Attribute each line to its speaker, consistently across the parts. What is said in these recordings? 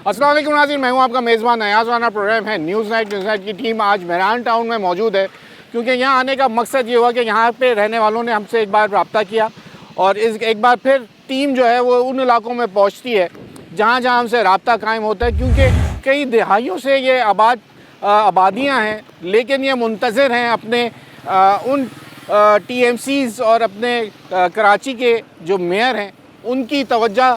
Speaker 1: अस्सलाम वालेकुम नाज़रीन, मैं हूं आपका मेज़बान अयाज़। वाना प्रोग्राम है न्यूज़ नाइट की टीम आज मेहरान टाउन में मौजूद है, क्योंकि यहाँ आने का मकसद ये हुआ कि यहाँ पे रहने वालों ने हमसे एक बार रब्ता किया और एक बार फिर टीम जो है वो उन इलाकों में पहुँचती है जहाँ जहाँ हमसे रब्ता कायम होता है, क्योंकि कई दहाइयों से ये आबादियाँ हैं, लेकिन ये मुंतज़िर हैं अपने उन TMCs और अपने कराची के जो मेयर हैं उनकी तवज्जो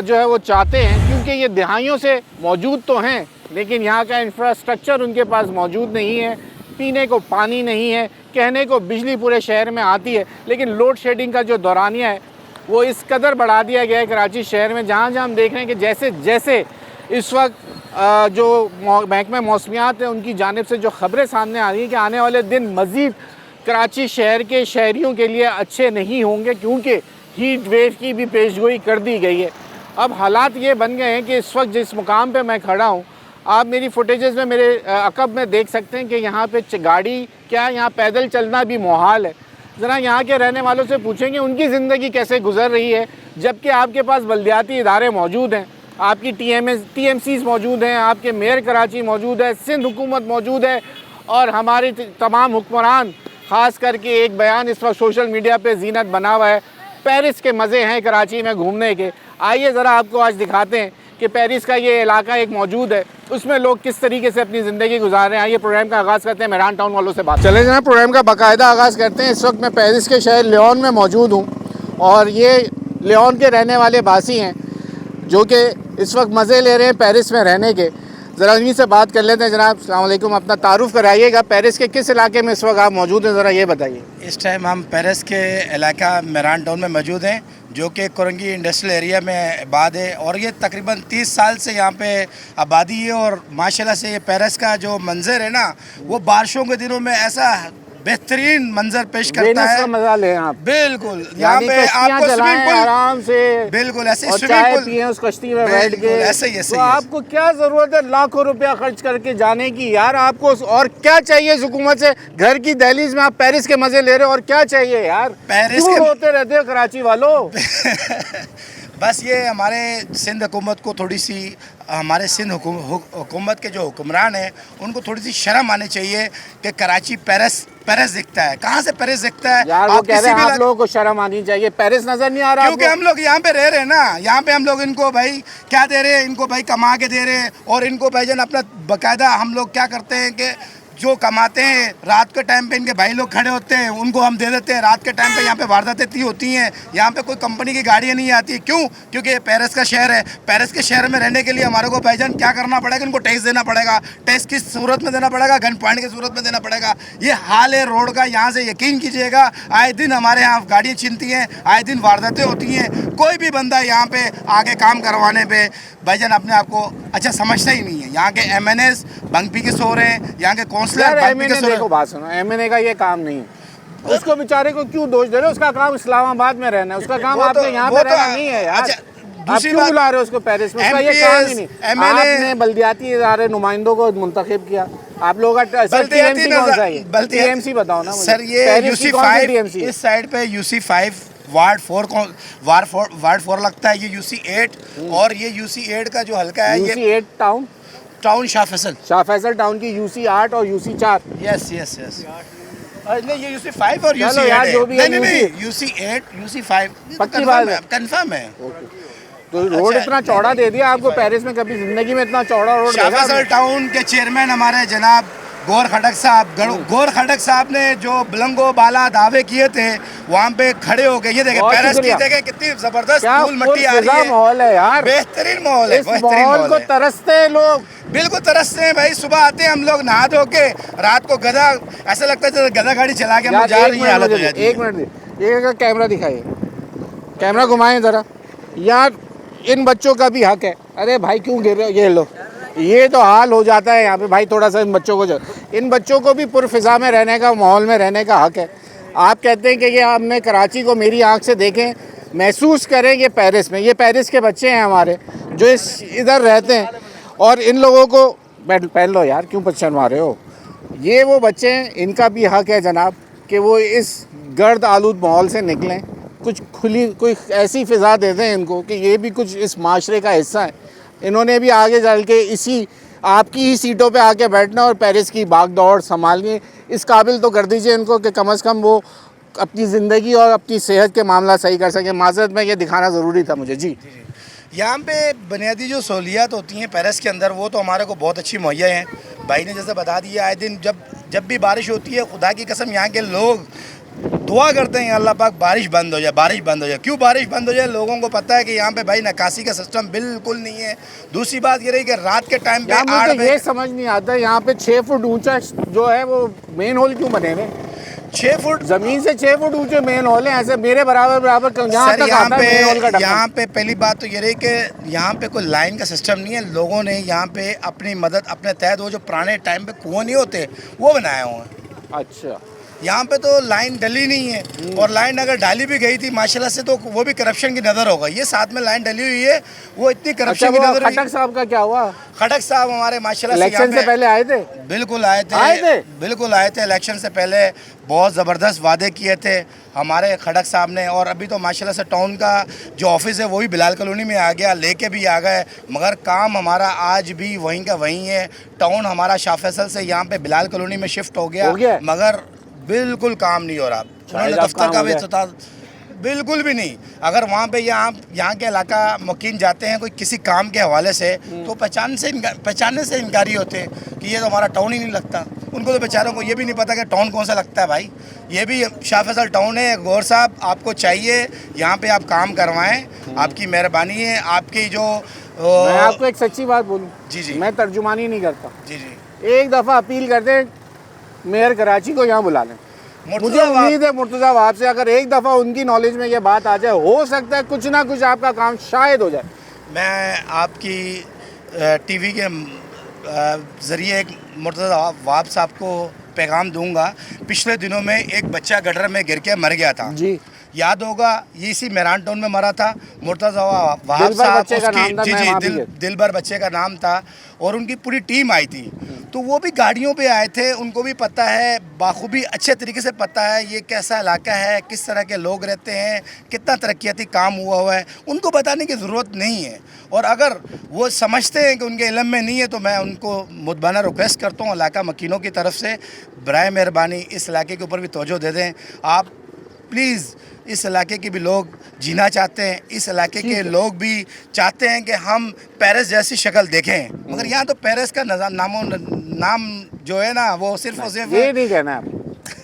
Speaker 1: जो है वो चाहते हैं, क्योंकि ये दहाइयों से मौजूद तो हैं लेकिन यहाँ का इंफ्रास्ट्रक्चर उनके पास मौजूद नहीं है, पीने को पानी नहीं है, कहने को बिजली पूरे शहर में आती है, लेकिन लोड शेडिंग का जो दौरानिया है वो इस कदर बढ़ा दिया गया है कराची शहर में। जहाँ जहाँ हम देख रहे हैं कि जैसे जैसे इस वक्त जो महकमा मौसमियात है उनकी जानिब से जो ख़बरें सामने आ रही हैं कि आने वाले दिन मज़ीद कराची शहर के शहरियों के लिए अच्छे नहीं होंगे, क्योंकि हीट वेव की भी पेशगोई कर दी गई है। अब हालात ये बन गए हैं कि इस वक्त जिस मुकाम पे मैं खड़ा हूँ, आप मेरी फुटेजेस में मेरे अकब में देख सकते हैं कि यहाँ पे गाड़ी क्या, यहाँ पैदल चलना भी मुहाल है। ज़रा यहाँ के रहने वालों से पूछेंगे उनकी ज़िंदगी कैसे गुजर रही है, जबकि आपके पास बल्दियाती इदारे मौजूद हैं, आपकी TMCs मौजूद हैं, आपके मेयर कराची मौजूद है, सिंध हुकूमत मौजूद है और हमारे तमाम हुक्मरान, ख़ास करके एक बयान इस वक्त सोशल मीडिया पे जीनत बना हुआ है, पेरिस के मज़े हैं कराची में घूमने के। आइए ज़रा आपको आज दिखाते हैं कि पेरिस का ये इलाका एक मौजूद है, उसमें लोग किस तरीके से अपनी ज़िंदगी गुजार रहे हैं। आइए प्रोग्राम का आगाज़ करते हैं, मेहरान टाउन वालों से बात चले जनाब। प्रोग्राम का बाकायदा आगाज़ करते हैं। इस वक्त मैं पेरिस के शहर लियोन में मौजूद हूँ और ये लियोन के रहने वाले बासी हैं जो कि इस वक्त मज़े ले रहे हैं पेरिस में रहने के। ज़रा इन्हीं से बात कर लेते हैं। जनाब अस्सलाम वालेकुम, अपना तारुफ़ कराइएगा, पेरिस के किस इलाके में इस वक्त आप मौजूद हैं, ज़रा ये बताइए।
Speaker 2: इस टाइम हम पेरिस के इलाका मेहरान टाउन में मौजूद हैं, जो कि कोरंगी इंडस्ट्रियल एरिया में आबाद है और ये तकरीबन 30 साल से यहाँ पे आबादी है। और माशाल्लाह से ये पेरिस का जो मंजर है ना, वो बारिशों के दिनों में ऐसा बेहतरीन मंजर पेश करता है।
Speaker 1: मजा लें आप,
Speaker 2: बिल्कुल यहाँ पे आपको स्विमिंग पूल
Speaker 1: आराम से,
Speaker 2: बिल्कुल ऐसे
Speaker 1: स्विमिंग पूल पिए उस कश्ती में बैठ के,
Speaker 2: ऐसे ही
Speaker 1: तो आपको क्या जरूरत है लाखों रुपया खर्च करके जाने की यार? आपको और क्या चाहिए इस हुकूमत से? घर की दहलीज में आप पेरिस के मजे ले रहे हो और क्या चाहिए यार?
Speaker 2: पेरिस
Speaker 1: क्यों होते रहते हो कराची वालों?
Speaker 2: बस ये हमारे सिंध हुकूमत को थोड़ी सी, हमारे सिंध हुकूमत के जो हुक्मरान हैं उनको थोड़ी सी शर्म आनी चाहिए कि कराची पेरिस दिखता है। कहाँ से पेरिस दिखता है
Speaker 1: यार? वो कह रहे हैं आप लोगों को शर्म आनी चाहिए, पेरिस नजर नहीं आ रहा?
Speaker 2: क्योंकि हम लोग यहाँ पे रह रहे हैं ना, यहाँ पे हम लोग इनको भाई क्या दे रहे हैं, इनको भाई कमा के दे रहे हैं और इनको भाईजान अपना बाकायदा हम लोग क्या करते हैं कि जो कमाते हैं रात के टाइम पे इनके भाई लोग खड़े होते हैं, उनको हम दे देते हैं। रात के टाइम पे यहाँ पे वारदातें इतनी होती हैं, यहाँ पे कोई कंपनी की गाड़ियाँ नहीं आती। क्यों? क्योंकि ये पेरिस का शहर है। पेरिस के शहर में रहने के लिए हमारे को भाईजान क्या करना पड़ेगा, इनको टैक्स देना पड़ेगा। टैक्स किस सूरत में देना पड़ेगा? गन पॉइंट की सूरत में देना पड़ेगा। ये हाल है रोड का, यहाँ से यकीन कीजिएगा आए दिन हमारे यहाँ गाड़ियाँ छिनती हैं, आए दिन वारदातें होती हैं। कोई भी बंदा यहाँ पे आगे काम करवाने पे भाईजान अपने आप को अच्छा समझता ही नहीं है। यहाँ के MNAs बंक पी के सो रहे हैं, यहाँ के काउंसलर बंक पी के सो रहे हैं।
Speaker 1: बात सुनो, MNA का ये काम नहीं है, उसको बेचारे को क्यों दोष दे रहे हो? उसका काम इस्लामाबाद में रहना है, उसका काम आपके यहाँ पे रहना नहीं है यार। आप क्यों बुला रहे हो उसको पेरिस में? उसका ये काम ही नहीं। आपने बल्दियाती इदारे नुमाइंदों को मुंतखब किया, आप लोगों का TMC कौन सा है? TMC बताओ ना
Speaker 2: सर। ये UC5 इस साइड पे UC5 वार्ड 4 लगता है, ये UC8 और ये UC8 का जो हल्का है
Speaker 1: UC8 town
Speaker 2: Shah Faisal
Speaker 1: town की UC8 और UC4।
Speaker 2: यस नहीं, ये UC5 और UC8 नहीं UC8 UC5
Speaker 1: पक्की बात है,
Speaker 2: कंफर्म है।
Speaker 1: तो रोड इतना चौड़ा दे दिया आपको पेरिस में, कभी जिंदगी में इतना चौड़ा रोड
Speaker 2: शाह फैसल टाउन के चेयरमैन हमारे जनाब गौर खटक साहब ने जो बुलंदो बाला दावे किए थे वहाँ पे खड़े हो गए। ये देखें पेरिस की, देखें कितनी जबरदस्त धूल मिट्टी आ रही है,
Speaker 1: माहौल है यार,
Speaker 2: बेहतरीन माहौल है।
Speaker 1: इस माहौल को तरसते हैं लोग,
Speaker 2: बिल्कुल तरसते हैं भाई। सुबह आते हैं हम लोग नहा धो के, रात को गधा ऐसा लगता है जैसे गधा गाड़ी चला के हम जा रही है हालत हो जाती है।
Speaker 1: 1 मिनट ये कैमरा दिखाइए, कैमरा घुमाएं जरा यार। इन बच्चों का भी हक है। अरे भाई क्यों गिर रहे हो? ये लो, ये तो हाल हो जाता है यहाँ पे भाई। थोड़ा सा इन बच्चों को भी पुरफिजा में रहने का, माहौल में रहने का हक है। आप कहते हैं कि ये हमने कराची को मेरी आंख से देखें, महसूस करें ये पेरिस में, ये पेरिस के बच्चे हैं हमारे जो इधर रहते हैं और इन लोगों को पहन लो यार, क्यों शर्मा रहे हो? ये वो बच्चे हैं, इनका भी हक है जनाब कि वो इस गर्द आलूद माहौल से निकलें, कुछ खुली कोई ऐसी फ़िज़ा दे दें इनको कि ये भी कुछ इस माशरे का हिस्सा है। इन्होंने भी आगे चल के इसी आपकी ही सीटों पे आके बैठना और पेरिस की भाग दौड़ संभालनी, इस काबिल तो कर दीजिए इनको कि कम से कम वो अपनी ज़िंदगी और अपनी सेहत के मामला सही कर सकें। माज़रत में ये दिखाना ज़रूरी था मुझे। जी
Speaker 2: यहाँ पे बुनियादी जो सहूलियात होती हैं पेरिस के अंदर वो तो हमारे को बहुत अच्छी मुहैया हैं। भाई ने जैसे बता दिया, आए दिन जब भी बारिश होती है, खुदा की कसम यहाँ के लोग दुआ करते हैं अल्लाह पाक बारिश बंद हो जाए, बारिश बंद हो जाए। क्यों बारिश बंद हो जाए? लोगों को पता है कि यहाँ पे भाई निकासी का सिस्टम बिल्कुल नहीं है। दूसरी बात ये रही कि रात के टाइम पे
Speaker 1: मुझे ये समझ नहीं आता यहाँ पे 6 फुट ऊंचा जो है वो मेन होल क्यों बने हुए?
Speaker 2: 6 फुट
Speaker 1: जमीन से 6 फुट ऊंचे मेन होल हैं, ऐसे मेरे बराबर
Speaker 2: यहाँ पे पहली बात तो ये रही कि यहाँ पे कोई लाइन का सिस्टम नहीं है। लोगों ने यहाँ पे अपनी मदद अपने तहत वो जो पुराने टाइम पे कुआं नहीं होते वो बनाए हुए हैं।
Speaker 1: अच्छा,
Speaker 2: यहाँ पे तो लाइन डली नहीं है, और लाइन अगर डाली भी गई थी माशाल्लाह से तो वो भी करप्शन की नज़र होगा। ये साथ में लाइन डली हुई है, वो इतनी करप्शन की नज़र।
Speaker 1: खटक साहब का क्या हुआ?
Speaker 2: खटक साहब हमारे माशाल्लाह से
Speaker 1: इलेक्शन से पहले आए थे।
Speaker 2: बिल्कुल आए थे, बिल्कुल आए थे। इलेक्शन से पहले बहुत ज़बरदस्त वादे किए थे हमारे खटक साहब ने, और अभी तो माशाल्लाह से टाउन का जो ऑफिस है वो भी बिलाल कॉलोनी में आ गया, लेके भी आ गए, मगर काम हमारा आज भी वहीं का वहीं है। टाउन हमारा शाह फैसल से यहाँ पे बिलाल कॉलोनी में शिफ्ट हो गया, मगर बिल्कुल काम नहीं हो रहा। उन्होंने दफ्तर का भी बिल्कुल भी नहीं। अगर वहाँ पे यहाँ के इलाका मुकीम जाते हैं कोई किसी काम के हवाले से तो पहचानने से इनकारी होते हैं कि ये तो हमारा टाउन ही नहीं लगता। उनको तो बेचारों को ये भी नहीं पता कि टाउन कौन सा लगता है। भाई ये भी शाह फैसल टाउन है। गौर साहब आपको चाहिए यहाँ पे आप काम करवाएं, आपकी मेहरबानी है। आपकी जो
Speaker 1: मैं आपको एक सच्ची बात बोलूँ,
Speaker 2: जी
Speaker 1: मैं तर्जुमानी नहीं करता।
Speaker 2: जी
Speaker 1: एक दफ़ा अपील करते हैं मेयर कराची को यहाँ बुला लें। मुझे उम्मीद है मुर्तज़ा वहाब से अगर एक दफ़ा उनकी नॉलेज में ये बात आ जाए, हो सकता है कुछ ना कुछ आपका काम शायद हो जाए।
Speaker 2: मैं आपकी टीवी के ज़रिए एक मुर्तज़ा वहाब साहब को पैगाम दूंगा। पिछले दिनों में एक बच्चा गटर में गिर के मर गया था।
Speaker 1: जी
Speaker 2: याद होगा, ये इसी मेहरान टाउन में मरा था। मुर्तज़ा वहाब साहब उसकी दिलबर बच्चे का नाम था, और उनकी पूरी टीम आई थी। तो वो भी गाड़ियों पे आए थे, उनको भी पता है बाखूबी अच्छे तरीके से पता है ये कैसा इलाका है, किस तरह के लोग रहते हैं, कितना तरक्याती काम हुआ है। उनको बताने की ज़रूरत नहीं है, और अगर वो समझते हैं कि उनके इल्म में नहीं है तो मैं उनको मुतबाना रिक्वेस्ट करता हूँ इलाका मकीनों की तरफ से, बराए मेहरबानी इस इलाके के ऊपर भी तवज्जो दे दें आप प्लीज़। इस इलाके के भी लोग जीना चाहते हैं, इस इलाके के लोग भी चाहते हैं कि हम पेरिस जैसी शक्ल देखें, मगर यहाँ तो पेरिस का नाम जो है ना वो सिर्फ और सिर्फ
Speaker 1: ये नहीं कहना है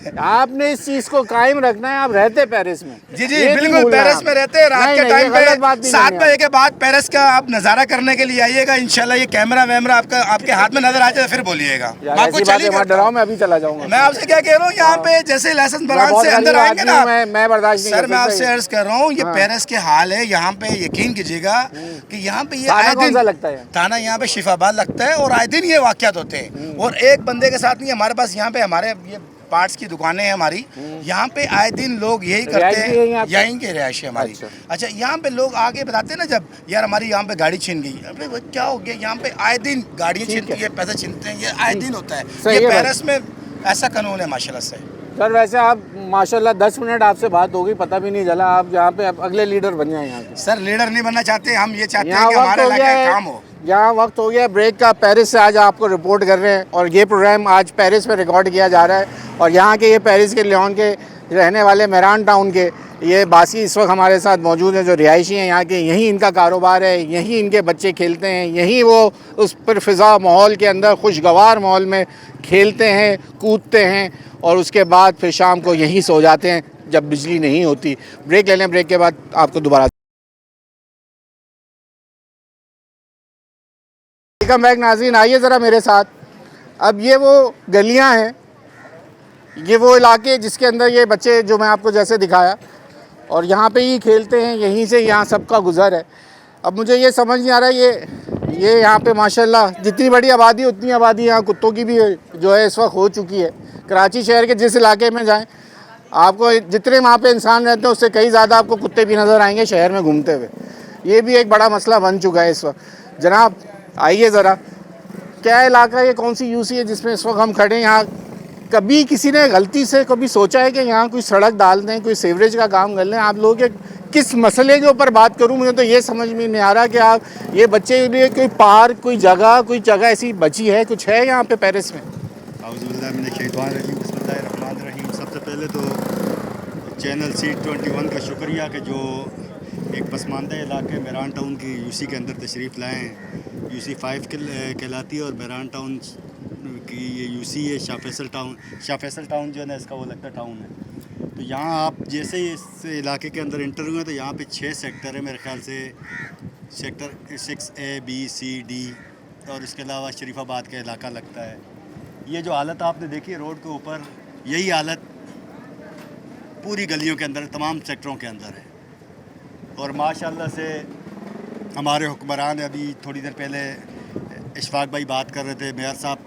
Speaker 1: आपने इस चीज को कायम रखना है। आप रहते पेरिस में।
Speaker 2: जी बिल्कुल पेरिस में रहते हैं। रात के टाइम पे 7 बजे के बाद पेरिस का आप नज़ारा करने के लिए आइएगा। इंशाल्लाह ये कैमरा वैमरा आपके हाथ में नजर आ जाए फिर बोलिएगा।
Speaker 1: डराओ, मैं अभी चला जाऊंगा।
Speaker 2: मैं आपसे क्या कह रहा हूँ, यहाँ पे जैसे लाइसेंस बरान से अंदर आएंगे ना,
Speaker 1: मैं बर्दाश्त
Speaker 2: सर मैं आपसे अर्ज कर रहा हूँ, ये पेरिस के हाल है। यहाँ पे यकीन कीजिएगा कि यहाँ पे ये आए दिन
Speaker 1: लगता है
Speaker 2: थाना यहाँ पे शिफाबाद लगता है, और आए दिन ये वाक़यात होते हैं। और एक बंदे के साथ नहीं, हमारे पास यहाँ पे हमारे ये पार्ट्स की दुकानें हैं हमारी, यहाँ पे आए दिन लोग यही करते हैं। यहीं के रिहायशी हमारी। अच्छा यहाँ पे लोग आगे बताते हैं ना, जब यार हमारी यहाँ पे गाड़ी छीन गई, अरे वो क्या हो गया, यहाँ पे आए दिन गाड़ियाँ छीनती है, पैसे छीनते हैं, ये आए दिन होता है। ये पेरिस में ऐसा कानून है माशाल्लाह से।
Speaker 1: सर वैसे आप माशाल्लाह 10 मिनट आपसे बात होगी, पता भी नहीं चला। आप यहाँ पे अगले लीडर बन जाए यहाँ के।
Speaker 2: सर लीडर नहीं बनना चाहते हम, ये चाहते हैं कि हमारे इलाके का काम हो।
Speaker 1: यहाँ वक्त हो गया ब्रेक का। पेरिस से आज आपको रिपोर्ट कर रहे हैं, और ये प्रोग्राम आज पेरिस में रिकॉर्ड किया जा रहा है। और यहाँ के ये पेरिस के लियोन के रहने वाले मेहरान टाउन के ये बासी इस वक्त हमारे साथ मौजूद हैं, जो रिहायशी हैं यहाँ के। यहीं इनका कारोबार है, यहीं इनके बच्चे खेलते हैं, यहीं वो उस पर फिज़ा माहौल के अंदर खुशगवार माहौल में खेलते हैं, कूदते हैं, और उसके बाद फिर शाम को यहीं सो जाते हैं जब बिजली नहीं होती। ब्रेक ले लें, ब्रेक के बाद आपको दोबारा वेलकम बैक नाज़रीन। आइए ज़रा मेरे साथ। अब ये वो गलियां हैं, ये वो इलाके जिसके अंदर ये बच्चे जो मैं आपको जैसे दिखाया, और यहाँ पे ही खेलते हैं, यहीं से यहाँ सबका गुज़र है। अब मुझे ये समझ नहीं आ रहा ये यहाँ पे माशाल्लाह जितनी बड़ी आबादी उतनी आबादी यहाँ कुत्तों की भी जो है इस वक्त हो चुकी है। कराची शहर के जिस इलाके में जाएँ आपको जितने वहाँ पे इंसान रहते हैं उससे कई ज़्यादा आपको कुत्ते भी नज़र आएंगे शहर में घूमते हुए। ये भी एक बड़ा मसला बन चुका है इस वक्त। जनाब आइए ज़रा, क्या इलाका ये कौन सी यूसी है जिसमें इस वक्त हम खड़े हैं? यहाँ कभी किसी ने गलती से कभी सोचा है कि यहाँ कोई सड़क डाल दें, कोई सीवरेज का काम कर लें? आप लोगों के किस मसले के ऊपर बात करूं, मुझे तो ये समझ में नहीं आ रहा कि आप ये बच्चे के लिए कोई पार्क, कोई जगह ऐसी बची है, कुछ है यहाँ पे पेरिस में?
Speaker 3: बिस्मिल्लाहिर्रहमानिर्रहीम। सबसे पहले तो चैनल C21 का शुक्रिया कि जो एक पसमानदा इलाके मेरान टाउन की यूसी के अंदर तशरीफ़ लाए हैं। यूसी 5 कहलाती है और मेरान टाउन की ये यूसी है। शाह फैसल टाउन जो है ना, इसका वो लगता टाउन है। तो यहाँ आप जैसे ही इस इलाके के अंदर इंटर हुए तो यहाँ पे 6 सेक्टर है मेरे ख्याल से। Sector 6A B C D और इसके अलावा शरीफाबाद का इलाका लगता है। ये जो हालत आपने देखी है रोड के ऊपर, यही हालत पूरी गलियों के अंदर, तमाम सेक्टरों के अंदर है। और माशाल्लाह से हमारे हुक्मरान, अभी थोड़ी देर पहले इशफाक भाई बात कर रहे थे मेयर साहब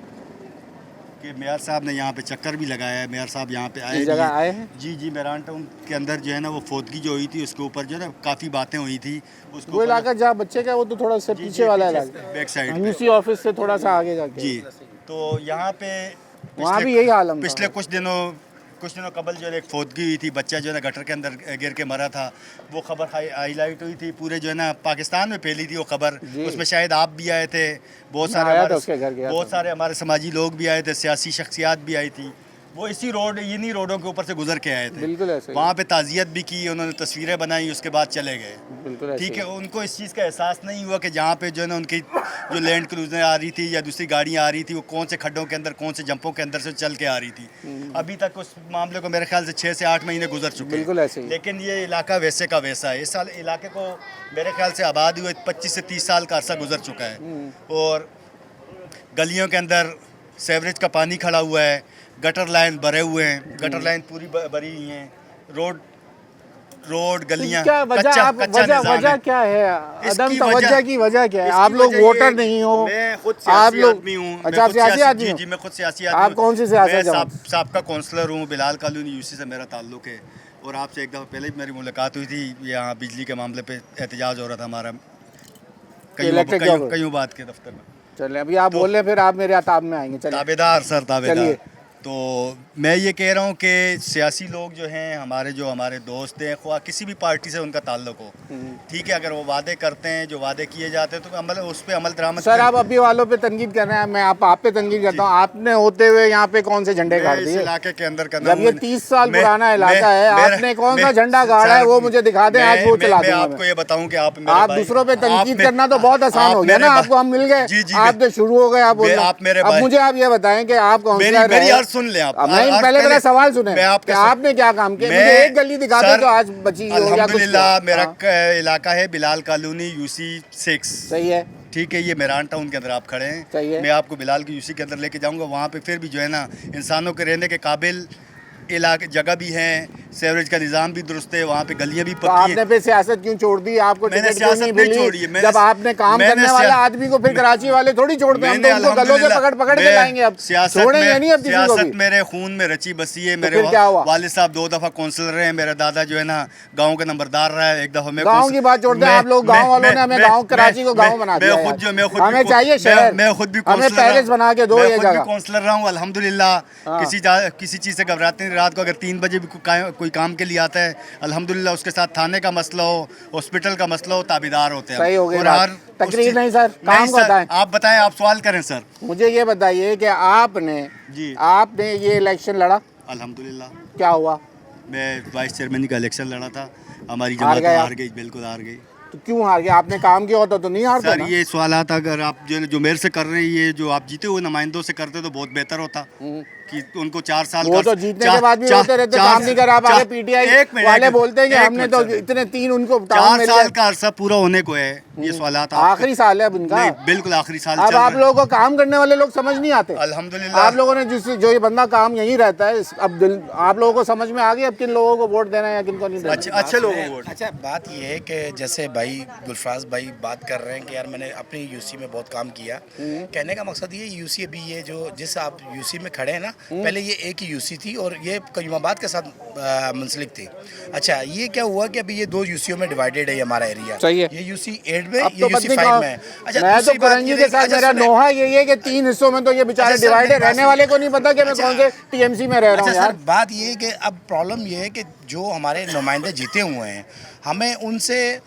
Speaker 3: कि मेयर साहब ने यहाँ पे चक्कर भी लगाया है। मेयर साहब यहाँ पे आए,
Speaker 1: जगह आए हैं?
Speaker 3: जी मेरान टाउन के अंदर जो है ना, वो फोदगी जो हुई थी उसके ऊपर जो है ना काफ़ी बातें हुई थी। उसको
Speaker 1: वो इलाका जहाँ बच्चे का, वो तो थोड़ा सा पीछे वाला इलाका,
Speaker 3: बैक साइड
Speaker 1: यूसी ऑफिस से थोड़ा सा आगे जाके।
Speaker 3: जी, तो यहाँ पे
Speaker 1: वहाँ भी यही हाल है।
Speaker 3: पिछले कुछ दिनों कबल जो है एक फोदगी हुई थी, बच्चा जो है ना गटर के अंदर गिर के मरा था। वो खबर हाईलाइट हुई थी, पूरे जो है ना पाकिस्तान में फैली थी वो खबर। उसमें शायद आप भी आए थे, बहुत सारे हमारे समाजी लोग भी आए थे, सियासी शख्सियात भी आई थी। वो इन्हीं रोडों के ऊपर से गुजर के आए थे।
Speaker 1: बिल्कुल ऐसे।
Speaker 3: वहाँ पे ताज़ियत भी की, उन्होंने तस्वीरें बनाई, उसके बाद चले गए।
Speaker 1: बिल्कुल
Speaker 3: ठीक है, उनको इस चीज़ का एहसास नहीं हुआ कि जहाँ पे जो है ना उनकी जो लैंड क्रूज़र आ रही थी या दूसरी गाड़ियाँ आ रही थी, वो कौन से खड्डों के अंदर, कौन से जंपों के अंदर से चल के आ रही थी। अभी तक उस मामले को मेरे ख्याल से 6 से 8 महीने गुजर चुके हैं।
Speaker 1: बिल्कुल ऐसे ही।
Speaker 3: लेकिन ये इलाका वैसे का वैसा है। इस साल इलाके को मेरे ख्याल से आबादी हुए 25 से 30 साल का अरसा गुजर चुका है। और गलियों के अंदर सेवरेज का पानी खड़ा हुआ है, गटर लाइन भरे हुए हैं, गटर लाइन पूरी भरी हुई हैं, रोड गलियां
Speaker 1: क्या वजह क्या है? अदम तवज्जो की वजह क्या है? आप लोग वोटर नहीं हो?
Speaker 3: मैं खुद सियासी आदमी हूँ।
Speaker 1: अच्छा, सियासी आदमी?
Speaker 3: जी, मैं खुद सियासी आदमी।
Speaker 1: आप कौन सी सियासत जमात?
Speaker 3: साबका काउंसलर हूँ, बिलाल कॉलोनी यूसी से मेरा ताल्लुक है। और आपसे एक दफ़ा पहले भी मेरी मुलाकात हुई थी, यहाँ बिजली के मामले पे एहतजाज हो रहा था हमारा कई बात के दफ्तर में।
Speaker 1: चलिए, अभी आप बोल रहे, फिर आप मेरे अताब में आएंगे। चलिए,
Speaker 3: ताबेदार सर, ताबेदार। तो मैं ये कह रहा हूँ कि सियासी लोग जो हैं, हमारे दोस्त हैं, ख्वाह किसी भी पार्टी से उनका ताल्लुक हो, ठीक है, अगर वो वादे करते हैं, जो वादे किए जाते हैं, तो उस पर अमल दरामद। सर,
Speaker 1: आप अभी वालों पे तनकीद कर रहे हैं, मैं आप पे तनकीद करता हूँ। आपने होते हुए यहाँ पे कौन से झंडे गाड़ दिए?
Speaker 3: इलाके के अंदर का
Speaker 1: जब ये 30 साल पुराना इलाका है, आपने कौन सा झंडा गाड़ा है, वो मुझे दिखा दें, आज वो चला दूंगा।
Speaker 3: आपको ये बताऊँ कि आप
Speaker 1: दूसरों पे तनकीद करना तो बहुत आसान हो गया ना, आपको हम मिल गए, आप तो शुरू हो गए। अब मुझे आप ये बताएं कि आप कौन
Speaker 3: सुन ले आप।
Speaker 1: पहले मेरा सवाल सुने कि आपने क्या काम किया, मुझे एक गली दिखा दो जो आज बची हो।
Speaker 3: अल्हम्दुलिल्लाह, मेरा इलाका है बिलाल कॉलोनी यूसी 6।
Speaker 1: सही है,
Speaker 3: ठीक है, ये मेरान टाउन के अंदर आप खड़े हैं। मैं आपको बिलाल की यूसी के अंदर लेके जाऊंगा। वहाँ पे फिर भी जो है ना, इंसानों के रहने के काबिल इलाके जगह भी हैं, सेवरेज का निज़ाम भी दुरुस्त है, वहाँ पे गलियाँ भी पक्की हैं।
Speaker 1: आपने फिर सियासत क्यों छोड़ दी? आपको
Speaker 3: मैंने सियासत नहीं छोड़ी है।
Speaker 1: जब आपने काम करने वाले आदमी को फिर कराची वाले थोड़ी छोड़ते हैं, हम तो उनको गलों से पकड़ के लाएंगे। अब छोड़ेंगे नहीं, अब
Speaker 3: सियासत मेरे खून में रची बसी है। मेरे वालिद साहब 2 दफ़ा काउंसलर रहे हैं, मेरा दादा जो है ना गाँव का नंबरदार रहा है। एक दफ़ा मैं
Speaker 1: गाँव की बात छोड़ते हैं, आप लोग गाँव वालों ने हमें गाँव, कराची को गाँव बना दिया। हमें चाहिए शहर,
Speaker 3: मैं खुद भी
Speaker 1: हमें पेरिस बना के दो। ये जगह
Speaker 3: काउंसलर रहा हूँ अल्हम्दुलिल्लाह। किसी चीज़ से घबराते नहीं। रात को अगर 3 बजे भी कोई काम के लिए आता है, अल्हम्दुलिल्लाह उसके साथ थाने का मसला हो, हॉस्पिटल का मसला हो, ताबेदार होते हैं।
Speaker 1: सही हो गया। तकरीर नहीं सर, काम को बताएं।
Speaker 3: आप बताएं, आप सवाल करें सर।
Speaker 1: मुझे ये बताइए कि आपने ये इलेक्शन लड़ा?
Speaker 3: अल्हम्दुलिल्लाह।
Speaker 1: क्या हुआ?
Speaker 3: मैं वाइस चेयरमैन का इलेक्शन लड़ा था, हमारी जमात हार गई। बिल्कुल हार गई।
Speaker 1: तो क्यों हार गया? आपने काम किया होता तो नहीं हारता
Speaker 3: सर। ये सवाल अगर आप जो मेरे से कर रहे हैं, ये जो आप जीते हुए नुमाइंदों से करते तो बहुत बेहतर होता कि उनको 4 साल
Speaker 1: वो तो जीतने के बाद भी होते रहते, काम नहीं करा पाए। पीटीआई वाले बोलते हैं कि हमने तो इतने 3 उनको
Speaker 3: 4 साल का अरसा पूरा होने को है। ये सवाल
Speaker 1: आखिरी साल है अब उनका।
Speaker 3: बिल्कुल आखिरी साल।
Speaker 1: अब आप लोगों को काम करने वाले लोग समझ नहीं आते।
Speaker 3: अल्हम्दुलिल्लाह,
Speaker 1: आप लोगों ने जो ये बंदा काम यहीं रहता है, अब आप लोगों को समझ में आ गया अब किन लोगों को वोट देना है या किनको नहीं देना।
Speaker 3: अच्छे लोगों को वोट।
Speaker 4: अच्छा, बात ये है कि जैसे भाई गुलफराज भाई बात कर रहे हैं कि यार मैंने अपनी यूसी में बहुत काम किया। कहने का मकसद ये यूसी अभी ये जो जिस आप यूसी में खड़े हैं ना, पहले ये एक ही यूसी थी और ये कयूमाबाद के साथ मुंसलिक थी। अच्छा, ये क्या हुआ कि अभी ये 2 यूसीओं में डिवाइडेड है हमारा एरिया।
Speaker 1: सही है।
Speaker 4: ये यूसी 8 में, ये यूसी 5 में। अच्छा,
Speaker 1: मैं तो करंजी के साथ मेरा नोहा यही है कि 3 हिस्सों में तो ये बेचारे डिवाइडेड, रहने वाले को नहीं पता कि मैं कौन से टीएमसी में रह रहा हूँ।
Speaker 4: यार बात ये है कि अब प्रॉब्लम ये है कि जो हमारे नुमाइंदे जीते हुए हैं हमें उनसे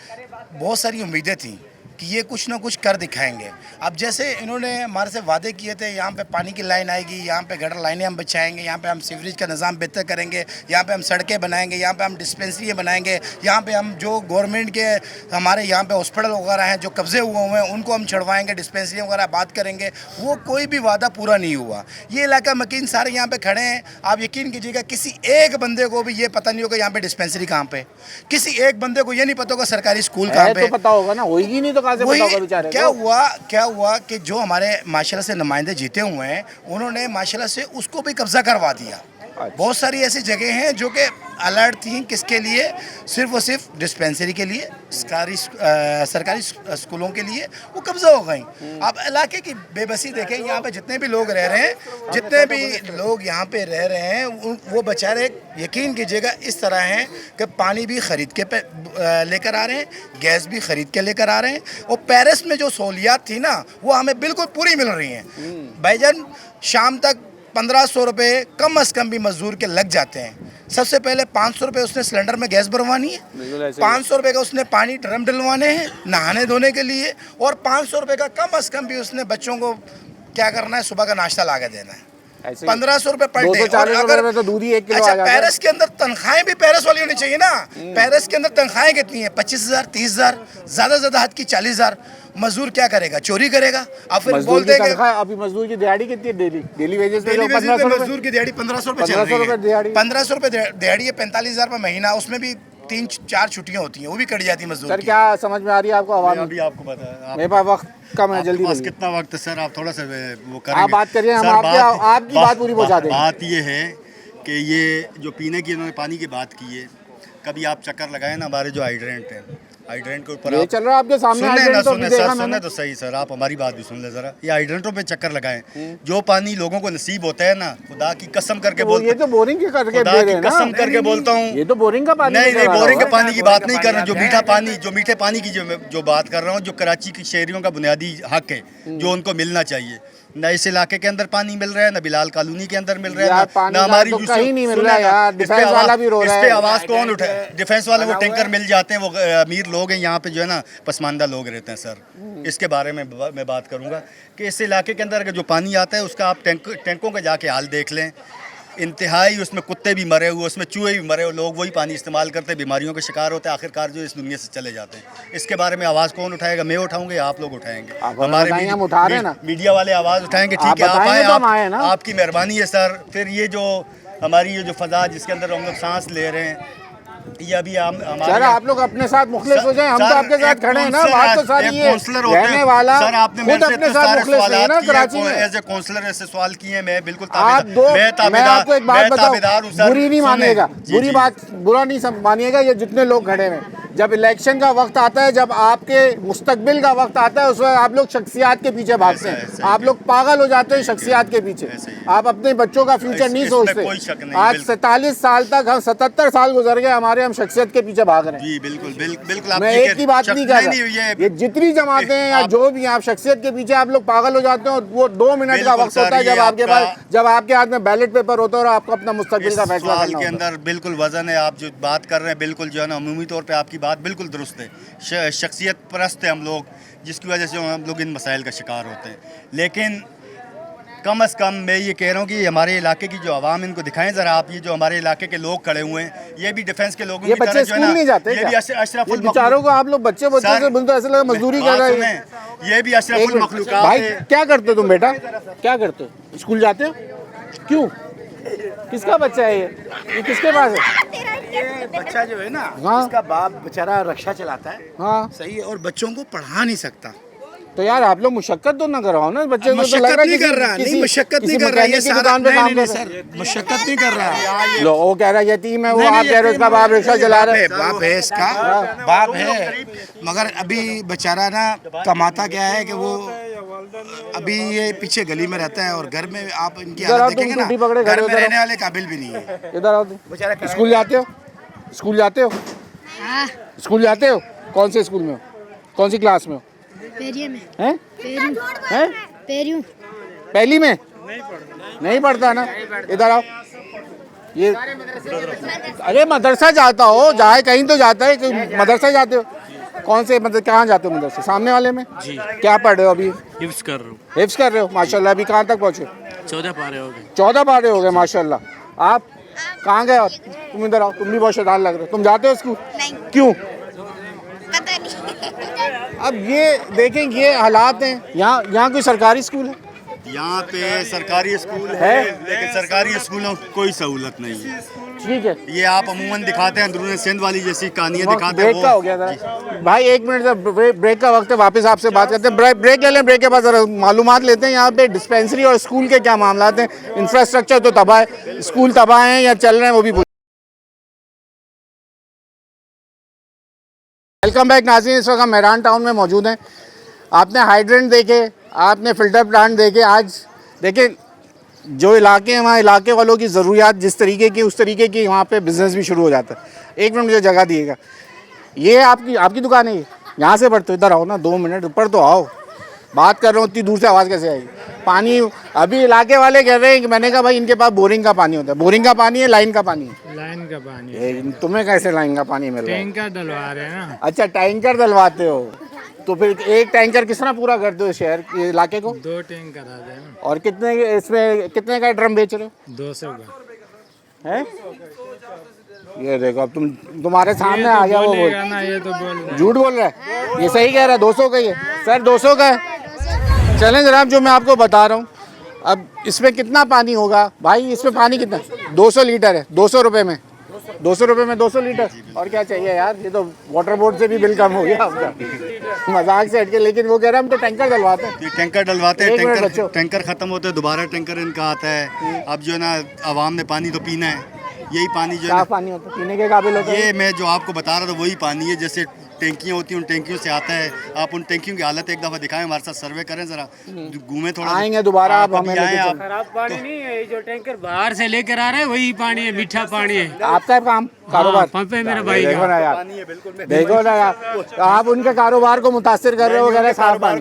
Speaker 4: बहुत सारी उम्मीदें थी कि ये कुछ ना कुछ कर दिखाएंगे। अब जैसे इन्होंने हमारे से वादे किए थे, यहाँ पे पानी की लाइन आएगी, यहाँ पे गटर लाइनें हम बिछाएंगे, यहाँ पे हम सीवरेज का निज़ाम बेहतर करेंगे, यहाँ पे हम सड़कें बनाएंगे, यहाँ पे हम डिस्पेंसरी बनाएंगे, यहाँ पे हम जो गवर्नमेंट के हमारे यहाँ पे हॉस्पिटल वगैरह हैं जो कब्जे हुए हैं उनको हम छुड़वाएंगे, डिस्पेंसरी वगैरह बात करेंगे। वो कोई भी वादा पूरा नहीं हुआ। ये इलाका मकीन सारे यहाँ पे खड़े हैं, आप यकीन कीजिएगा किसी एक बंदे को भी ये पता नहीं होगा यहाँ पे डिस्पेंसरी कहाँ पे, किसी एक बंदे को ये नहीं पता होगा सरकारी स्कूल कहाँ पे।
Speaker 1: तो पता होगा ना, होगी नहीं तो कहाँ से पता होगा बेचारे को?
Speaker 4: क्या हुआ कि जो हमारे माशाल्लाह से नुमाइंदे जीते हुए हैं उन्होंने माशाल्लाह से उसको भी कब्जा करवा दिया। बहुत सारी ऐसी जगह हैं जो कि अलर्ट थी, किसके लिए? सिर्फ और सिर्फ डिस्पेंसरी के लिए, सरकारी स्कूलों के लिए वो कब्जा हो गई। अब इलाके की बेबसी देखें, यहाँ पे जितने भी लोग रह रहे हैं, जितने भी लोग यहाँ पे रह रहे हैं वो बेचारे यकीन कीजिएगा इस तरह हैं कि पानी भी ख़रीद के लेकर आ रहे हैं, गैस भी ख़रीद के लेकर आ रहे हैं, और पेरिस में जो सहूलियात थी ना वो हमें बिल्कुल पूरी मिल रही हैं। भाईजान शाम तक 1500 रुपये कम अज़ कम भी मजदूर के लग जाते हैं। सबसे पहले 500 रुपये उसने सिलेंडर में गैस भरवानी है, 500 रुपये का उसने पानी ड्रम डलवाने हैं नहाने धोने के लिए, और 500 रुपये का कम अज़ कम भी उसने बच्चों को क्या करना है, सुबह का नाश्ता ला के देना है। 1500 रुपये पर डे। और अगर
Speaker 1: तो दूध ही 1 किलो
Speaker 4: अच्छा,
Speaker 1: आ जाता है।
Speaker 4: पेरिस के अंदर तनख्वाहें भी पेरिस वाली होनी चाहिए ना। पेरिस के अंदर तनख्वाहें कितनी है? 25,000, 30,000, ज़्यादा ज़्यादा हद की 40,000। मजदूर क्या करेगा? चोरी करेगा। आप फिर बोल देंगे
Speaker 1: अभी मजदूर की दिहाड़ी कितनी है? डेली वेजेस पे
Speaker 4: मजदूर की दिहाड़ी 1500 रुपये चल रही है।
Speaker 1: दिहाड़ी
Speaker 4: 1500 रुपये दिहाड़ी है, 45,000 रुपये महीना, उसमें भी 3-4 छुट्टियां होती हैं, वो भी कट जाती है मजदूर
Speaker 1: सर।
Speaker 4: की।
Speaker 1: क्या समझ में आ रही है आपको आवाज़?
Speaker 3: अभी आपको पता है,
Speaker 1: मेरे पास वक्त कम है, जल्दी बोलिए।
Speaker 3: कितना वक्त है सर? आप थोड़ा सा वो करेंगे।
Speaker 1: आप बात करिए, हम आपकी बात पूरी पहुंचा देंगे।
Speaker 3: बात ये है कि ये जो पीने की इन्होंने पानी की बात की है, कभी आप चक्कर लगाए ना हमारे जो हाइड्रेंट हैं, हाइड्रेंट के ऊपर
Speaker 1: ये चल रहा है आपके सामने।
Speaker 3: सुने तो सही सर, आप हमारी बात भी सुन ले जरा। ये हाइड्रेंटों पे चक्कर लगाएं, जो पानी लोगों को नसीब होता है ना, खुदा की कसम करके बोलता हूं,
Speaker 1: ये तो बोरिंग के करके
Speaker 3: खुदा की कसम करके बोलता हूँ,
Speaker 1: ये तो बोरिंग का पानी
Speaker 3: नहीं बोरिंग के पानी की बात नहीं कर रहा हूँ। जो मीठा पानी, जो मीठे पानी की जो बात कर रहा हूँ, जो कराची की शहरियों का बुनियादी हक है, जो उनको मिलना चाहिए। न इस इलाके के अंदर पानी मिल रहा है, न बिलाल कॉलोनी के अंदर मिल रहा है, न हमारी
Speaker 1: तो कहीं नहीं मिल रहा है यार। डिफेंस वाला भी रो रहा है।
Speaker 3: इस पे आवाज़ कौन उठाए? डिफेंस वाले वो टैंकर मिल जाते हैं, वो अमीर लोग हैं यहाँ पे जो है ना, पसमानदा लोग रहते हैं सर। इसके बारे में मैं बात करूँगा कि इस इलाके के अंदर जो पानी आता है उसका आप टैंकों के जाके हाल देख लें। इंतहाई उसमें कुत्ते भी मरे हुए, उसमें चूहे भी मरे हुए, लोग वही पानी इस्तेमाल करते हैं, बीमारियों के शिकार होते हैं, आखिरकार जो इस दुनिया से चले जाते हैं। इसके बारे में आवाज़ कौन उठाएगा? मैं उठाऊंगा या आप लोग उठाएंगे? हमारे
Speaker 1: हम उठा रहे हैं ना,
Speaker 3: मीडिया वाले आवाज़ उठाएंगे। ठीक है, आप आए, आपकी मेहरबानी है सर। फिर ये जो हमारी ये जो फ़ज़ा जिसके अंदर हम लोग सांस ले रहे हैं, ये अभी
Speaker 1: सर आप लोग अपने साथ मुखलिस हो जाएं, हम तो आपके साथ खड़े हैं ना। बात तो सारी ये रहने वाला
Speaker 3: सर, आपने
Speaker 1: खुद अपने साथ मुखलिस है ना कराची में।
Speaker 3: एज ए काउंसलर ऐसे सवाल किए हैं, मैं बिल्कुल
Speaker 1: मैं आपको एक बात बताऊं, बुरी नहीं मानिएगा, बुरा नहीं मानिएगा। ये जितने लोग खड़े हैं, जब इलेक्शन का वक्त आता है, जब आपके मुस्तकबिल का वक्त आता है, उस वक्त आप लोग शख्सियात के पीछे भागते हैं। आप लोग पागल हो जाते हैं शख्सियात के पीछे। आप अपने बच्चों का फ्यूचर नहीं सोचते। आज 47 साल तक, हम 77 साल गुजर गए हमारे, हम शख्सियत के पीछे भाग रहे हैं।
Speaker 3: जी बिल्कुल।
Speaker 1: मैं एक की बात नहीं कर रहा, ये जितनी जमातें हैं या जो भी, आप शख्सियत के पीछे आप लोग पागल हो जाते हो। वो 2 मिनट का वक्त होता है जब आपके पास, जब आपके हाथ में बैलेट पेपर होता है और आपको अपना मुस्तकबिल का फैसला करना
Speaker 3: के अंदर बिल्कुल वजन है। आप जो बात कर रहे हैं बिल्कुल जो है ना, अमूमी तौर पे आपकी बात बिल्कुल दुरुस्त है। शख्सियत परस्त है हम लोग, जिसकी वजह से हम लोग इन मसाइल का शिकार होते हैं। लेकिन कम अज़ कम मैं ये कह रहा हूँ कि हमारे इलाके की जो आवाम, इनको दिखाएं ज़रा आप। ये जो हमारे इलाके के लोग खड़े हुए हैं, ये भी डिफेंस के लोगों
Speaker 1: ये बच्चे स्कूल नहीं जाते, ये भी
Speaker 3: अशरफुल
Speaker 1: बेचारों को आप लोग बच्चे से ऐसे लगा मजदूरी कर रहे हैं।
Speaker 3: ये भी अशरफुल मखलूकात
Speaker 1: भाई
Speaker 3: है।
Speaker 1: क्या करते हो तुम बेटा? क्या करते हो? स्कूल जाते हो? क्यों? किसका बच्चा है ये किसके पास है?
Speaker 4: ये बच्चा जो है ना,
Speaker 1: हाँ।
Speaker 4: इसका बाप बेचारा रक्षा चलाता है,
Speaker 1: हाँ
Speaker 4: सही है, और बच्चों को पढ़ा नहीं सकता।
Speaker 1: तो यार आप लोग मुशक्कत तो ना कराओ ना बच्चे को।
Speaker 4: मुशक्कत नहीं कर रहा, नहीं मुशक्कत नहीं कर रहा, ये दुकान पे काम कर सर, मुशक्कत नहीं कर रहा।
Speaker 1: लो वो कह रहा है यतीम है वो, आप कह रहे हो उसका बाप रिक्शा चला रहा है।
Speaker 4: बाप है इसका, बाप है, मगर अभी बेचारा ना कमाता क्या है कि वो अभी ये पीछे गली में रहता है, और घर में आप इनकी हालत देखेंगे ना, घर में रहने वाले काबिल भी नहीं है।
Speaker 1: इधर आओ तुम। बेचारा स्कूल जाते हो? स्कूल जाते हो? स्कूल जाते हो? कौन से स्कूल में हो? कौन सी क्लास में हो?
Speaker 5: पेरिया में।
Speaker 1: हैं? हैं?
Speaker 5: पेरियू।
Speaker 1: पहली में? नहीं पढ़ता ना। इधर आओ। ये अरे मदरसा जाता हो, जाए कहीं तो जाता है, मदरसा जाते हो? कौन से मतलब कहाँ जाते हो मदरसे? सामने वाले में जी। क्या पढ़ रहे हो अभी?
Speaker 5: हिफ्स कर रहा हूँ।
Speaker 1: हिफ्स कर रहे हो, माशाल्लाह। अभी कहाँ तक पहुँचे?
Speaker 5: 14 पारे हो गए।
Speaker 1: 14 पारे हो गए, माशाल्लाह। आप कहाँ गए? और तुम इधर आओ, तुम भी बहुत शैतान लग रहे हो। तुम जाते हो स्कूल?
Speaker 6: नहीं,
Speaker 1: क्यों?
Speaker 6: पता नहीं।
Speaker 1: अब ये देखें, ये हालात हैं। यहाँ कोई सरकारी स्कूल है?
Speaker 3: यहाँ पे सरकारी स्कूल है, लेकिन सरकारी स्कूलों की कोई सहूलत नहीं है।
Speaker 1: ठीक है,
Speaker 3: ये आप अमूमन दिखाते हैं अंदरूनी सिंध वाली जैसी कहानियाँ दिखाते हैं।
Speaker 1: ब्रेक का हो गया था भाई, 1 मिनट का ब्रेक का वक्त है, वापस आपसे बात करते हैं। ब्रेक ले लें, ब्रेक के बाद जरा मालूमात लेते हैं यहाँ पे डिस्पेंसरी और स्कूल के क्या मामला हैं। इंफ्रास्ट्रक्चर तो तबाह है, स्कूल तबाह हैं या चल रहे हैं वो भी। वेलकम बैक नाज़रीन, इस वक्त हम मेहरान टाउन में मौजूद हैं। आपने हाइड्रेंट देखे, आपने फिल्टर प्लांट देखे। आज देखें जो इलाके हैं, वहाँ इलाके वालों की ज़रूरियात जिस तरीके की, उस तरीके की वहाँ पे बिज़नेस भी शुरू हो जाता है। 1 मिनट मुझे जगह दिएगा। ये आपकी दुकान है? यहाँ से बढ़ते हो, इधर आओ ना, 2 मिनट ऊपर तो आओ। बात कर रहा हूँ, इतनी दूर से आवाज़ कैसे आएगी? पानी अभी इलाके वाले कह रहे हैं कि मैंने कहा भाई इनके पास बोरिंग का पानी होता है। बोरिंग का पानी है, लाइन का पानी है?
Speaker 7: लाइन का पानी।
Speaker 1: तुम्हें कैसे लाइन का पानी मिल रहा है?
Speaker 7: टैंकर डलवा रहे हैं ना।
Speaker 1: अच्छा, टैंकर डलवाते हो, तो फिर एक टैंकर किस तरह पूरा करते हो शहर के इलाके को?
Speaker 7: 2 टैंकर आ रहे हैं।
Speaker 1: और कितने इसमें कितने का ड्रम बेच रहे हो?
Speaker 7: 200 का
Speaker 1: है। ये देखो, अब तुम्हारे सामने आ गया वो बोल
Speaker 7: ना, ये तो बोल
Speaker 1: झूठ बोल रहा है। ये सही कह रहा है, 200 का ही है सर, 200 का है। चलें जनाब, जो मैं आपको बता रहा हूँ, अब इसमें कितना पानी होगा भाई? इसमें पानी कितना? 200 लीटर है, 200 रुपये में। 200 रुपये में 200 लीटर, और क्या चाहिए यार? ये तो वाटर बोर्ड से भी बिल कम हो गया आपका। मजाक से हटके, लेकिन वो कह रहा है हम तो टैंकर डलवाते हैं।
Speaker 3: टैंकर डलवाते हैं, टैंकर खत्म होते हैं, दोबारा टैंकर इनका आता है। अब जो है ना, आवाम ने पानी तो पीना है, यही पानी जो
Speaker 1: साफ पानी होता है, पीने के काबिल होता है।
Speaker 3: ये मैं जो आपको बता रहा था वही पानी है। जैसे टैंकियाँ होती हैं, उन टैंकियों से आता है। आप उन टैंकियों की हालत एक दफ़ा दिखाएं, हमारे साथ सर्वे करें जरा, घूमें थोड़ा,
Speaker 1: आएंगे दोबारा आप हमें
Speaker 3: आए आप।
Speaker 7: खराब पानी नहीं है, ये जो टैंकर बाहर से लेकर आ रहे हैं वही पानी है, मीठा पानी है।
Speaker 1: आपका काम कारोबार
Speaker 7: पंप है मेरा भाई
Speaker 1: देखो ना यार, देखो ना यार, आप उनके कारोबार को मुतासिर कर रहे हो। कह रहे साफ पानी,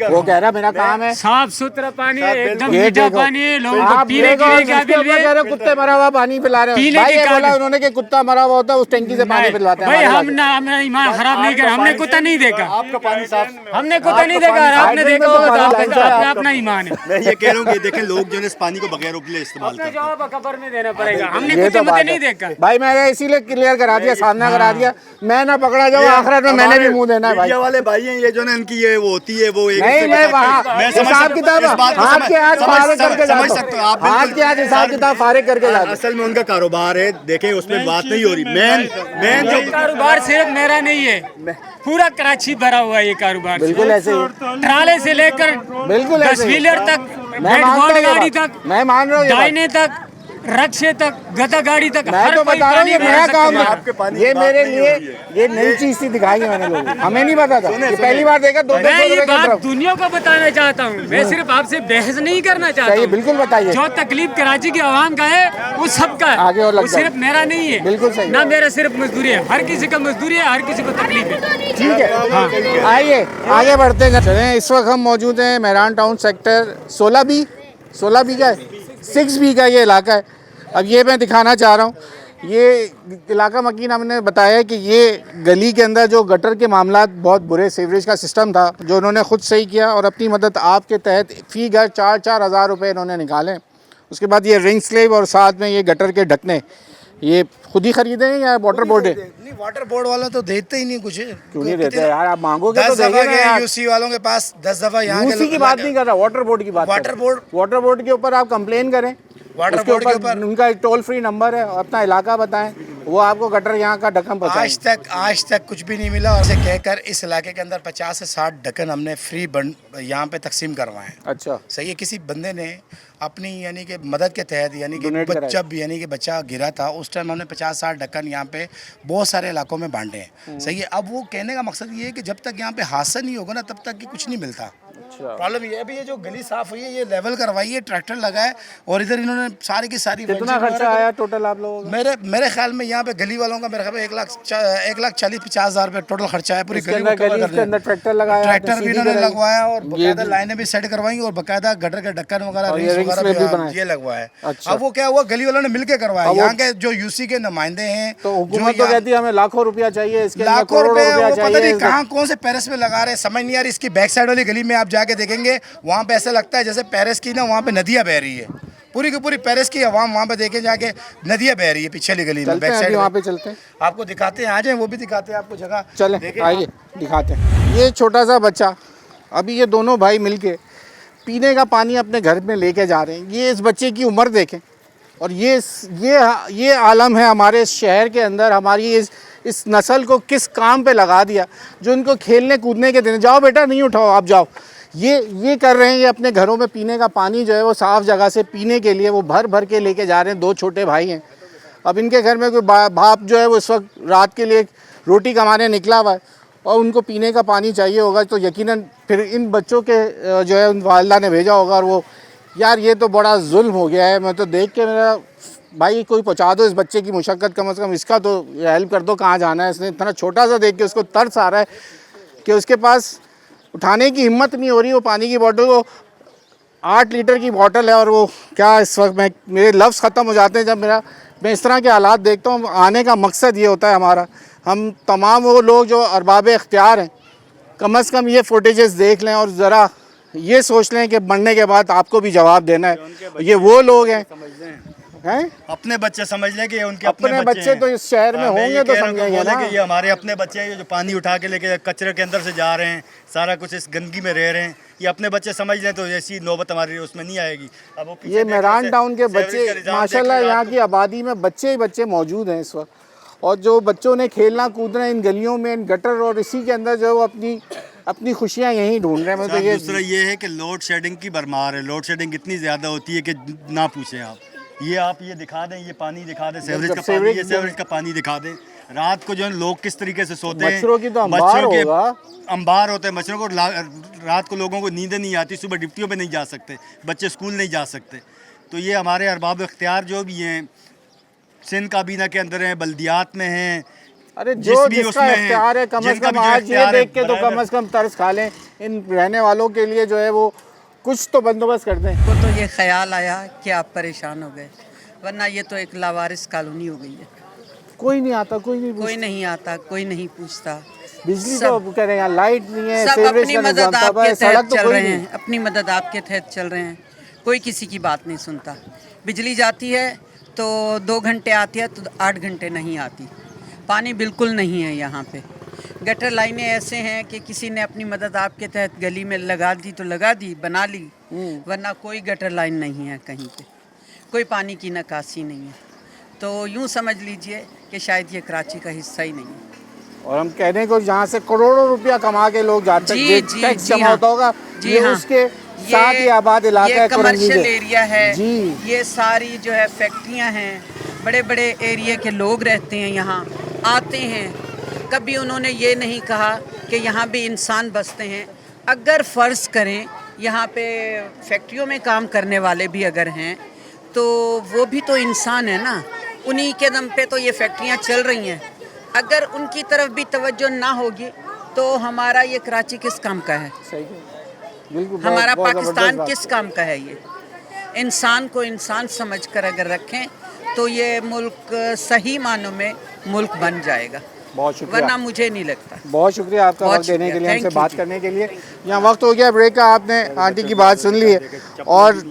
Speaker 1: वो कह रहा मेरा काम है
Speaker 7: साफ सुथरा पानी है, एकदम
Speaker 1: ये
Speaker 7: मीठा
Speaker 1: देखो,
Speaker 7: पानी है। लोगों को
Speaker 1: आप
Speaker 7: पीने
Speaker 1: देखो,
Speaker 7: के
Speaker 1: उसके ऊपर कह रहे कुत्ते मरा हुआ पानी पिला रहे हो। भाई ये बोला उन्होंने कि कुत्ता मरा हुआ होता है, उस टैंकी से पानी पिलवाते हैं।
Speaker 7: भाई हमने ईमान खराब नहीं किया, हमने कुत्ता नहीं देखा।
Speaker 3: आपका पानी साफ,
Speaker 7: हमने कुत्ता नहीं देखा, आपने देखा होगा, अपना ईमान है।
Speaker 3: मैं ये कह रहा हूँ कि देखें लोग जो है इस पानी को बगैर उपले इस्तेमाल करते हैं।
Speaker 7: जवाब कबर में देना पड़ेगा। हमने
Speaker 1: ये
Speaker 7: कुत्ते
Speaker 1: तो
Speaker 7: मुझे
Speaker 1: बात
Speaker 7: नहीं
Speaker 1: है
Speaker 7: देखा
Speaker 1: भाई, मैंने इसीलिए क्लियर करा दिया, सामना करा दिया। मैं ना पकड़ा जाऊँ आखिरत में, मैंने भी मुंह देना है भाई।
Speaker 3: मीडिया वाले भाई हैं ये जो ना, इनकी ये वो होती है, वो एक
Speaker 1: नहीं, मैं वहाँ हिसाब किताब हाथ के हाथ फारिग करके
Speaker 3: समझ
Speaker 1: जाता
Speaker 3: सकते हो
Speaker 1: हूँ,
Speaker 3: आप।
Speaker 1: हाथ के हाथ हिसाब किताब फारिग करके जाता हूँ।
Speaker 3: असल में उनका कारोबार है, देखें उसमें बात नहीं हो रही। मेन जो
Speaker 7: कारोबार सिर्फ मेरा नहीं है, पूरा कराची भरा हुआ है ये कारोबार।
Speaker 1: बिल्कुल ऐसे ही,
Speaker 7: ट्राले से लेकर
Speaker 1: बिल्कुल
Speaker 7: 10
Speaker 1: ऐसे ही।
Speaker 7: व्हीलर तक,
Speaker 1: मैं मानता हूँ
Speaker 7: गाड़ी
Speaker 1: ये
Speaker 7: तक,
Speaker 1: बात, मैं मान रहा हूँ ये बात।
Speaker 7: दाहिने तक, रक्षे तक, गदा गाड़ी तक,
Speaker 1: मैं
Speaker 7: हर
Speaker 1: तो
Speaker 7: कोई
Speaker 1: बता रहा हूँ ये
Speaker 7: पानी
Speaker 1: नया
Speaker 7: भर
Speaker 1: काम
Speaker 7: सकता है।
Speaker 3: आपके पानी
Speaker 1: है, ये
Speaker 3: की बात
Speaker 1: मेरे
Speaker 3: नहीं
Speaker 1: लिए
Speaker 3: हो रही है।
Speaker 1: ये नई चीज थी, दिखाई है मैंने लोगों को, हमें नहीं पता था। ये पहली बार देखा 200
Speaker 7: मैं ये
Speaker 1: रुपए का
Speaker 7: बात
Speaker 1: ड्रम।
Speaker 7: दुनिया को बताना चाहता हूँ, मैं सिर्फ आपसे बहस नहीं करना चाहता
Speaker 1: सही,
Speaker 7: हूँ।
Speaker 1: बिल्कुल बताइए।
Speaker 7: जो तकलीफ कराची की आवाम का है वो सबका है,
Speaker 1: आगे और लग
Speaker 7: वो
Speaker 1: जाए।
Speaker 7: सिर्फ मेरा नहीं है।
Speaker 1: बिल्कुल सही।
Speaker 7: ना मेरा सिर्फ मजदूरी है, हर किसी का मजदूरी है, हर किसी को तकलीफ है।
Speaker 1: ठीक है, आइए आगे बढ़ते हैं। चलें, इस वक्त हम मौजूद हैं मेहरान टाउन सेक्टर 16B का है, 6B का ये इलाका है। अब ये मैं दिखाना चाह रहा हूँ, ये इलाका मकीन हमने बताया कि ये गली के अंदर जो गटर के मामला बहुत बुरे, सीवरेज का सिस्टम था जो उन्होंने ख़ुद सही किया और अपनी मदद आपके तहत फ़ी घर 4-4 हज़ार रुपये इन्होंने निकाले। उसके बाद ये रिंग स्लेब और साथ में ये गटर के ढकने ये खुद ही खरीदे हैं या वाटर बोर्ड है?
Speaker 4: नहीं, वाटर बोर्ड वाला तो देते ही नहीं कुछ।
Speaker 1: क्यों नहीं देते यार? आप मांगोगे तो
Speaker 4: 10 दफा
Speaker 1: देंगे ना यार।
Speaker 4: यूसी वालों के पास 10 दफा यहाँ
Speaker 1: यूसी की बात नहीं कर रहा, वाटर बोर्ड की बात कर रहा हूं। वाटर बोर्ड के ऊपर आप कंप्लेन करें,
Speaker 4: वाटर
Speaker 1: उसके
Speaker 4: बोर्ड के ऊपर
Speaker 1: उनका एक टोल फ्री नंबर है, अपना इलाका बताएं, वो आपको गटर यहाँ का ढक्कन पहुँचाएं।
Speaker 4: आज तक कुछ भी नहीं मिला। और से कहकर इस इलाके के अंदर 50 से 60 ढक्कन हमने फ्री यहाँ पे तकसीम करवाए।
Speaker 1: अच्छा,
Speaker 4: सही है, किसी बंदे ने अपनी यानी कि मदद के तहत, यानी कि बच्चा गिरा था उस टाइम हमने 50-60 ढक्कन यहाँ पे बहुत सारे इलाकों में बांटे हैं। सही है, अब वो कहने का मकसद ये है कि जब तक यहाँ पे हादसा नहीं होगा ना तब तक कि कुछ नहीं मिलता।
Speaker 1: अच्छा।
Speaker 4: प्रॉब्लम ये है अभी ये जो गली साफ हुई है ये लेवल करवाई है, ट्रैक्टर लगा है और इधर इन्होंने सारी की सारी
Speaker 1: कितना खर्चा आया टोटल आप लोगों का?
Speaker 4: मेरे ख्याल में यहाँ पे गली वालों का मेरे ख्याल में 1,40,50,000 रुपए टोटल खर्चा है पूरी गली को कवर
Speaker 1: गली
Speaker 4: कर
Speaker 1: के अंदर ट्रैक्टर लगाया,
Speaker 4: ट्रैक्टर भी
Speaker 1: सीधी
Speaker 4: इन्होंने
Speaker 1: कराई।
Speaker 4: लगवाया और बकायदा लाइनें भी सेट करवाई और बकायदा गटर के ढक्कन वगैरह
Speaker 1: और ये
Speaker 4: रिंग्स
Speaker 1: रिंग्स
Speaker 4: वगैरह
Speaker 1: भी
Speaker 4: भी
Speaker 1: बनाए।
Speaker 4: ये लगवाया है।
Speaker 1: अच्छा।
Speaker 4: अब वो क्या हुआ गली वालों ने मिलके करवाया,
Speaker 1: अब वो-
Speaker 4: यहाँ के जो यूसी के नुमाइंदे हैं
Speaker 1: तो
Speaker 4: जो
Speaker 1: हुकूमत तो
Speaker 4: यहाँ-
Speaker 1: कहती है हमें लाखों रुपया चाहिए, इसके अंदर
Speaker 4: लाखों
Speaker 1: करोड़ों
Speaker 4: रुपए
Speaker 1: रुपया
Speaker 4: वो पता
Speaker 1: चाहिए
Speaker 4: नहीं
Speaker 1: इसका-
Speaker 4: कहाँ कौन से पेरिस में लगा रहे हैं, समझ नहीं आ रही। इसकी बैक साइड वाली गली में आप जाके देखेंगे वहाँ पे ऐसा लगता है जैसे पेरिस की ना वहाँ पे नदियाँ बह रही है, पूरी की पूरी पेरिस की आवाम वहाँ पे देखे जाके नदियाँ बह रही है पीछे वाली गली में।
Speaker 1: चलते
Speaker 4: बैक
Speaker 1: हैं
Speaker 4: साइड
Speaker 1: अभी वहाँ पे चलते हैं,
Speaker 4: आपको दिखाते हैं, आ जाए वो भी दिखाते हैं आपको जगह।
Speaker 1: चलें
Speaker 4: देखें
Speaker 1: आइए दिखाते हैं। ये छोटा सा बच्चा, अभी ये दोनों भाई मिलके पीने का पानी अपने घर में लेके जा रहे हैं। ये इस बच्चे की उम्र देखें और ये आलम है हमारे शहर के अंदर, हमारी इस नस्ल को किस काम पे लगा दिया, जो इनको खेलने कूदने के दिन जाओ बेटा नहीं उठाओ आप जाओ, ये कर रहे हैं। ये अपने घरों में पीने का पानी जो है वो साफ़ जगह से पीने के लिए वो भर भर के लेके जा रहे हैं। दो छोटे भाई हैं, अब इनके घर में कोई बाप जो है वो इस वक्त रात के लिए रोटी कमाने निकला हुआ है और उनको पीने का पानी चाहिए होगा, तो यकीनन फिर इन बच्चों के जो है उन वालिदा ने भेजा होगा। और वो यार ये तो बड़ा जुल्म हो गया है। मैं तो देख के मेरा भाई कोई पहुंचा दो इस बच्चे की मुशक्क़त, कम से कम इसका तो हेल्प कर दो, कहाँ जाना है। इसने इतना छोटा सा देख के उसको तरस आ रहा है कि उसके पास उठाने की हिम्मत नहीं हो रही। वो पानी की बोतल को 8 लीटर की बोतल है और वो क्या इस वक्त मेरे लफ्ज़ ख़त्म हो जाते हैं जब मैं इस तरह के हालात देखता हूँ। आने का मकसद ये होता है हमारा, हम तमाम वो लोग जो अरबाब इख्तियार हैं कम से कम ये फुटेजेस देख लें और ज़रा ये सोच लें कि मरने के बाद आपको भी जवाब देना है। ये वो लोग हैं
Speaker 3: अपने बच्चे समझ लें कि ये उनके
Speaker 1: अपने बच्चे तो इस शहर में होंगे तो समझेंगे ना
Speaker 3: कि ये हमारे अपने बच्चे हैं, ये जो पानी उठा के लेके कचरे के अंदर से जा रहे हैं, सारा कुछ इस गंदगी में रह रहे हैं। ये अपने बच्चे समझ लें तो ऐसी नौबत हमारी उसमें नहीं आएगी। अब वो पीछे
Speaker 1: ये
Speaker 3: देख
Speaker 1: मेहरान
Speaker 3: रहे
Speaker 1: टाउन के
Speaker 3: सेवरेज
Speaker 1: बच्चे
Speaker 3: का निजाम
Speaker 1: माशाल्लाह
Speaker 3: देख रहे
Speaker 1: यहाँ
Speaker 3: हैं
Speaker 1: की आबादी में बच्चे ही बच्चे मौजूद हैं इस वक्त। और जो बच्चों ने खेलना कूदना इन गलियों में, इन गटर और इसी के अंदर जो है वो अपनी खुशियाँ यहीं ढूंढ रहे हैं। मैं तो
Speaker 3: साहब,
Speaker 1: ये
Speaker 3: दूसरा ये है कि लोड शेडिंग की भरमार है। लोड शेडिंग इतनी ज़्यादा होती है कि ना पूछें आप। ये दिखा दें, ये पानी दिखा दें, सेवरेज का पानी, ये सेवरेज का पानी दिखा दें। रात को जो है लोग किस तरीके से सोते हैं,
Speaker 1: मच्छरों की तो अंबार
Speaker 3: मच्छरों के
Speaker 1: होगा।
Speaker 3: अंबार होते हैं मच्छरों को। रात को लोगों को नींद नहीं आती, सुबह ड्यूटियों पे नहीं जा सकते, बच्चे स्कूल नहीं जा सकते। तो ये हमारे अरबाब इख्तियार जो भी हैं, सिंध काबीना के अंदर हैं, बल्दियात में हैं,
Speaker 1: अरे जो जिसका इख्तियार है कम से कम आज ये देख के तो कम से कम तरस खा लें। इन रहने वालों के लिए जो है वो कुछ तो बंदोबस्त कर दें।
Speaker 8: को तो ये ख्याल आया कि आप परेशान हो गए, वरना ये तो एक लावारिस कॉलोनी हो गई है।
Speaker 1: कोई नहीं आता, कोई नहीं
Speaker 8: आता, कोई नहीं पूछता।
Speaker 1: बिजली तो कह रहे हैं, लाइट नहीं है,
Speaker 8: सब
Speaker 1: सेवरेज
Speaker 8: अपनी
Speaker 1: का
Speaker 8: मदद
Speaker 1: निजाम
Speaker 8: आपके
Speaker 1: था, सड़क
Speaker 8: तहत
Speaker 1: तो
Speaker 8: चल
Speaker 1: कोई
Speaker 8: रहे
Speaker 1: नहीं।
Speaker 8: हैं, अपनी मदद आपके तहत चल रहे हैं। कोई किसी की बात नहीं सुनता। बिजली जाती है तो 2 घंटे आती है तो 8 घंटे नहीं आती। पानी बिल्कुल नहीं है यहाँ पे। गटर लाइनें ऐसे हैं कि किसी ने अपनी मदद आपके तहत गली में लगा दी तो लगा दी, बना ली, वरना कोई गटर लाइन नहीं है कहीं पे, कोई पानी की निकासी नहीं है। तो यूँ समझ लीजिए कि शायद ये कराची का हिस्सा ही नहीं है।
Speaker 1: और हम कहने को जहाँ से करोड़ों रुपया कमा के लोग जाते हैं, टैक्स जमा होता होगा,
Speaker 8: जी
Speaker 1: ये
Speaker 8: हाँ।
Speaker 1: उसके साथ ही आबाद इलाका है,
Speaker 8: कमर्शियल एरिया है
Speaker 1: जी।
Speaker 8: ये सारी जो है फैक्ट्रियां हैं, बड़े बड़े एरिया के लोग रहते हैं, यहाँ आते हैं। कभी उन्होंने ये नहीं कहा कि यहाँ भी इंसान बसते हैं। अगर फ़र्ज़ करें यहाँ पे फैक्ट्रियों में काम करने वाले भी अगर हैं तो वो भी तो इंसान है ना, उन्हीं के दम पे तो ये फैक्ट्रियाँ चल रही हैं। अगर उनकी तरफ भी तवज्जो ना होगी तो हमारा ये कराची किस काम का है?
Speaker 1: सही बिल्कुल,
Speaker 8: हमारा
Speaker 1: बहुत
Speaker 8: पाकिस्तान
Speaker 1: ज़बरदस्त
Speaker 8: किस काम का है? ये इंसान को इंसान समझकर अगर रखें तो ये मुल्क सही मानों में मुल्क बन जाएगा,
Speaker 1: बहुत शुक्रिया,
Speaker 8: वरना मुझे नहीं लगता।
Speaker 1: बहुत शुक्रिया आपका
Speaker 8: बहुत
Speaker 1: वक्त देने के लिए,
Speaker 8: शुक्रिया,
Speaker 1: हमसे
Speaker 8: thank you
Speaker 1: बात
Speaker 8: जी।
Speaker 1: करने के लिए। यहाँ वक्त हो गया ब्रेक का, आपने आंटी की बात सुन ली है और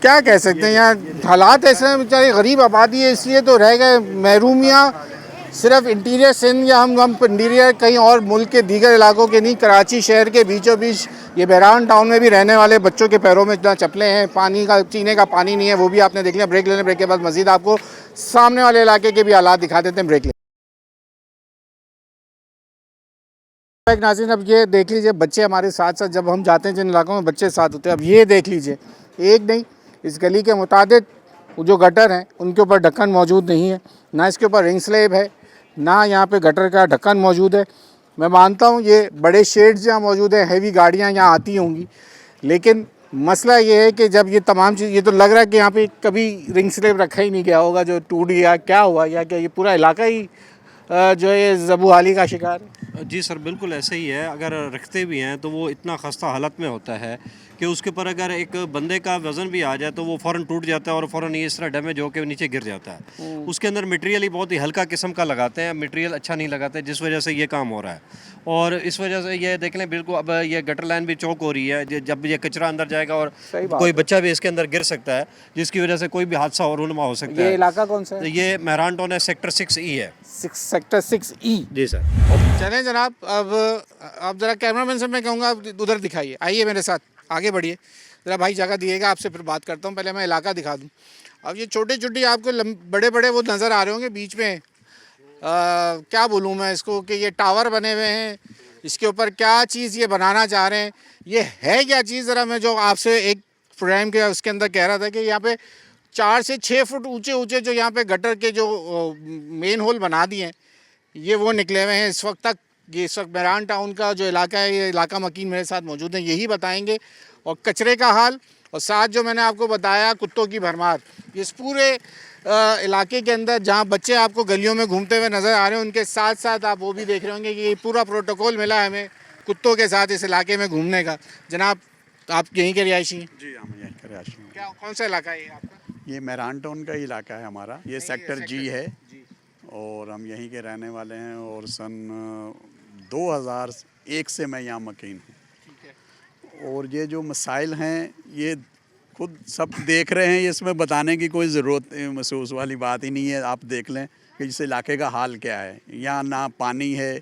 Speaker 1: क्या कह सकते हैं, यहाँ हालात ऐसे हैं, बेचारी गरीब आबादी है इसलिए तो रह गए महरूमियाँ। सिर्फ इंटीरियर सिंध या हम इंटीरियर कहीं और मुल्क के दीगर इलाकों के नहीं, कराची शहर के बीचों बीच ये मेहरान टाउन में भी रहने वाले बच्चों के पैरों में इतना चप्पलें हैं, पानी का पीने का पानी नहीं है, वो भी आपने देख लिया। ब्रेक लेने, ब्रेक के बाद मजीद आपको सामने वाले इलाके के भी हालात दिखा देते हैं। ब्रेक ले नाज़रीन, अब ये देख लीजिए बच्चे हमारे साथ साथ, जब हम जाते हैं जिन इलाकों में बच्चे साथ होते हैं, अब ये देख लीजिए, एक नहीं इस गली के मुताबिक जो गटर हैं उनके ऊपर ढक्कन मौजूद नहीं है, ना इसके ऊपर रिंग स्लैब है, ना यहाँ पे गटर का ढक्कन मौजूद है। मैं मानता हूँ ये बड़े शेड्स जहाँ मौजूद हैं, हैवी गाड़ियाँ यहाँ आती होंगी, लेकिन मसला ये है कि जब ये तमाम चीज़, ये तो लग रहा है कि यहाँ पे कभी रिंग स्लैब रखा ही नहीं गया होगा जो टूट गया, क्या हुआ, या क्या ये पूरा इलाका ही जो है ये ज़बूहाली का शिकार है?
Speaker 5: जी सर, बिल्कुल ऐसे ही है। अगर रखते भी हैं तो वो इतना खस्ता हालत में होता है कि उसके ऊपर अगर एक बंदे का वज़न भी आ जाए तो वो फ़ौरन टूट जाता है और फ़ौरन ये इस तरह डैमेज होकर नीचे गिर जाता है। उसके अंदर मटेरियल ही बहुत ही हल्का किस्म का लगाते हैं, मटेरियल अच्छा नहीं लगाते, जिस वजह से ये काम हो रहा है। और इस वजह से ये देख लें, बिल्कुल अब ये गटर लाइन भी चौक हो रही है, जब ये कचरा अंदर जाएगा और कोई बच्चा भी इसके अंदर गिर सकता है, जिसकी वजह से कोई भी हादसा और रुनमा हो सकता है।
Speaker 1: ये इलाका कौन सा है?
Speaker 5: ये मेहरान टाउन है, सेक्टर 6E है।
Speaker 1: Sector 6E।
Speaker 5: जी सर।
Speaker 1: चलें जनाब, अब ज़रा कैमरामैन से मैं कहूँगा आप उधर दिखाइए, आइए मेरे साथ आगे बढ़िए ज़रा भाई, जगह दिएगा, आपसे फिर बात करता हूँ। पहले मैं इलाका दिखा दूँ। अब ये छोटे छोटे आपको बड़े बड़े वो नज़र आ रहे होंगे बीच में, क्या बोलूँ मैं इसको, कि ये टावर बने हुए हैं, इसके ऊपर क्या चीज़ ये बनाना चाह रहे हैं, ये है क्या चीज़? ज़रा मैं जो आपसे एक प्रोग्राम के उसके अंदर कह रहा था कि यहाँ पे 4 से 6 फुट ऊंचे ऊंचे जो यहाँ पे गटर के जो मेन होल बना दिए हैं, ये वो निकले हुए हैं इस वक्त तक। ये इस वक्त मेहरान टाउन का जो इलाका है, ये इलाका मकीन मेरे साथ मौजूद हैं, यही बताएंगे, और कचरे का हाल, और साथ जो मैंने आपको बताया कुत्तों की भरमार। इस पूरे इलाके के अंदर जहाँ बच्चे आपको गलियों में घूमते हुए नज़र आ रहे हैं, उनके साथ साथ आप वो भी देख रहे होंगे कि ये पूरा प्रोटोकॉल मिला है हमें कुत्तों के साथ इस इलाके में घूमने का। जनाब, आप यहीं के रिहायशी हैं?
Speaker 9: जी, हम यहीं के रिहायशी हैं।
Speaker 1: क्या, कौन सा इलाका है ये आपका?
Speaker 9: ये मेहरान टाउन का ही इलाका है हमारा, ये सेक्टर जी है, और हम यहीं के रहने वाले हैं, और सन 2001 से मैं यहाँ मकीन हूँ। और ये जो मसाइल हैं ये खुद सब देख रहे हैं, इसमें बताने की कोई ज़रूरत महसूस वाली बात ही नहीं है। आप देख लें कि इस इलाके का हाल क्या है। यहाँ ना पानी है,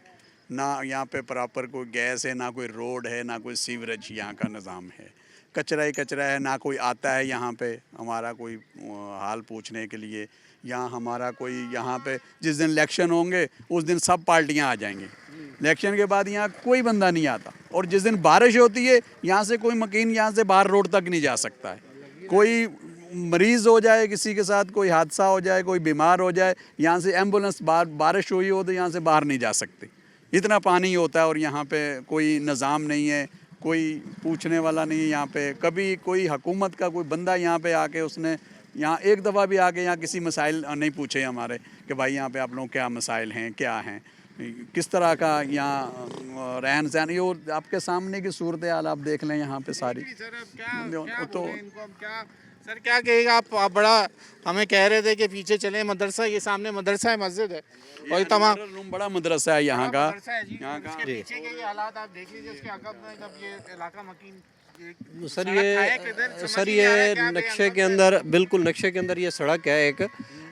Speaker 9: ना यहाँ पे प्रॉपर कोई गैस है, ना कोई रोड है, ना कोई सीवरेज यहाँ का निज़ाम है। कचरा ही कचरा है, ना कोई आता है यहाँ पे हमारा कोई हाल पूछने के लिए। यहाँ हमारा कोई, यहाँ पे जिस दिन इलेक्शन होंगे उस दिन सब पार्टियाँ आ जाएंगी, इलेक्शन के बाद यहाँ कोई बंदा नहीं आता। और जिस दिन बारिश होती है यहाँ से कोई मकीन यहाँ से बाहर रोड तक नहीं जा सकता है। कोई मरीज़ हो जाए, किसी के साथ कोई हादसा हो जाए, कोई बीमार हो जाए, यहाँ से एम्बुलेंस बारिश हुई हो तो यहाँ से बाहर नहीं जा सकती, इतना पानी होता है। और यहाँ पे कोई निज़ाम नहीं है, कोई पूछने वाला नहीं है यहाँ पे। कभी कोई हुकूमत का कोई बंदा यहाँ पे आके उसने यहाँ एक दफ़ा भी आके यहाँ किसी मसाइल नहीं पूछे हमारे कि भाई यहाँ पे आप लोग क्या मसाइल हैं, क्या हैं, किस तरह का यहाँ रहन सहन। ये आपके सामने की सूरत हाल आप देख लें यहाँ पे सारी। तो
Speaker 1: सर क्या कहेगा आप बड़ा हमें कह रहे थे कि पीछे चले मदरसा, ये सामने मदरसा है, मस्जिद है, और ये तमाम
Speaker 9: रूम बड़ा मदरसा है यहाँ का।
Speaker 1: यहाँ का पीछे के ये हालात आप देख लीजिए, उसके अकब में जब ये इलाका मकीन
Speaker 5: सर ये नक्शे के अंदर, बिल्कुल नक्शे के अंदर ये सड़क है एक,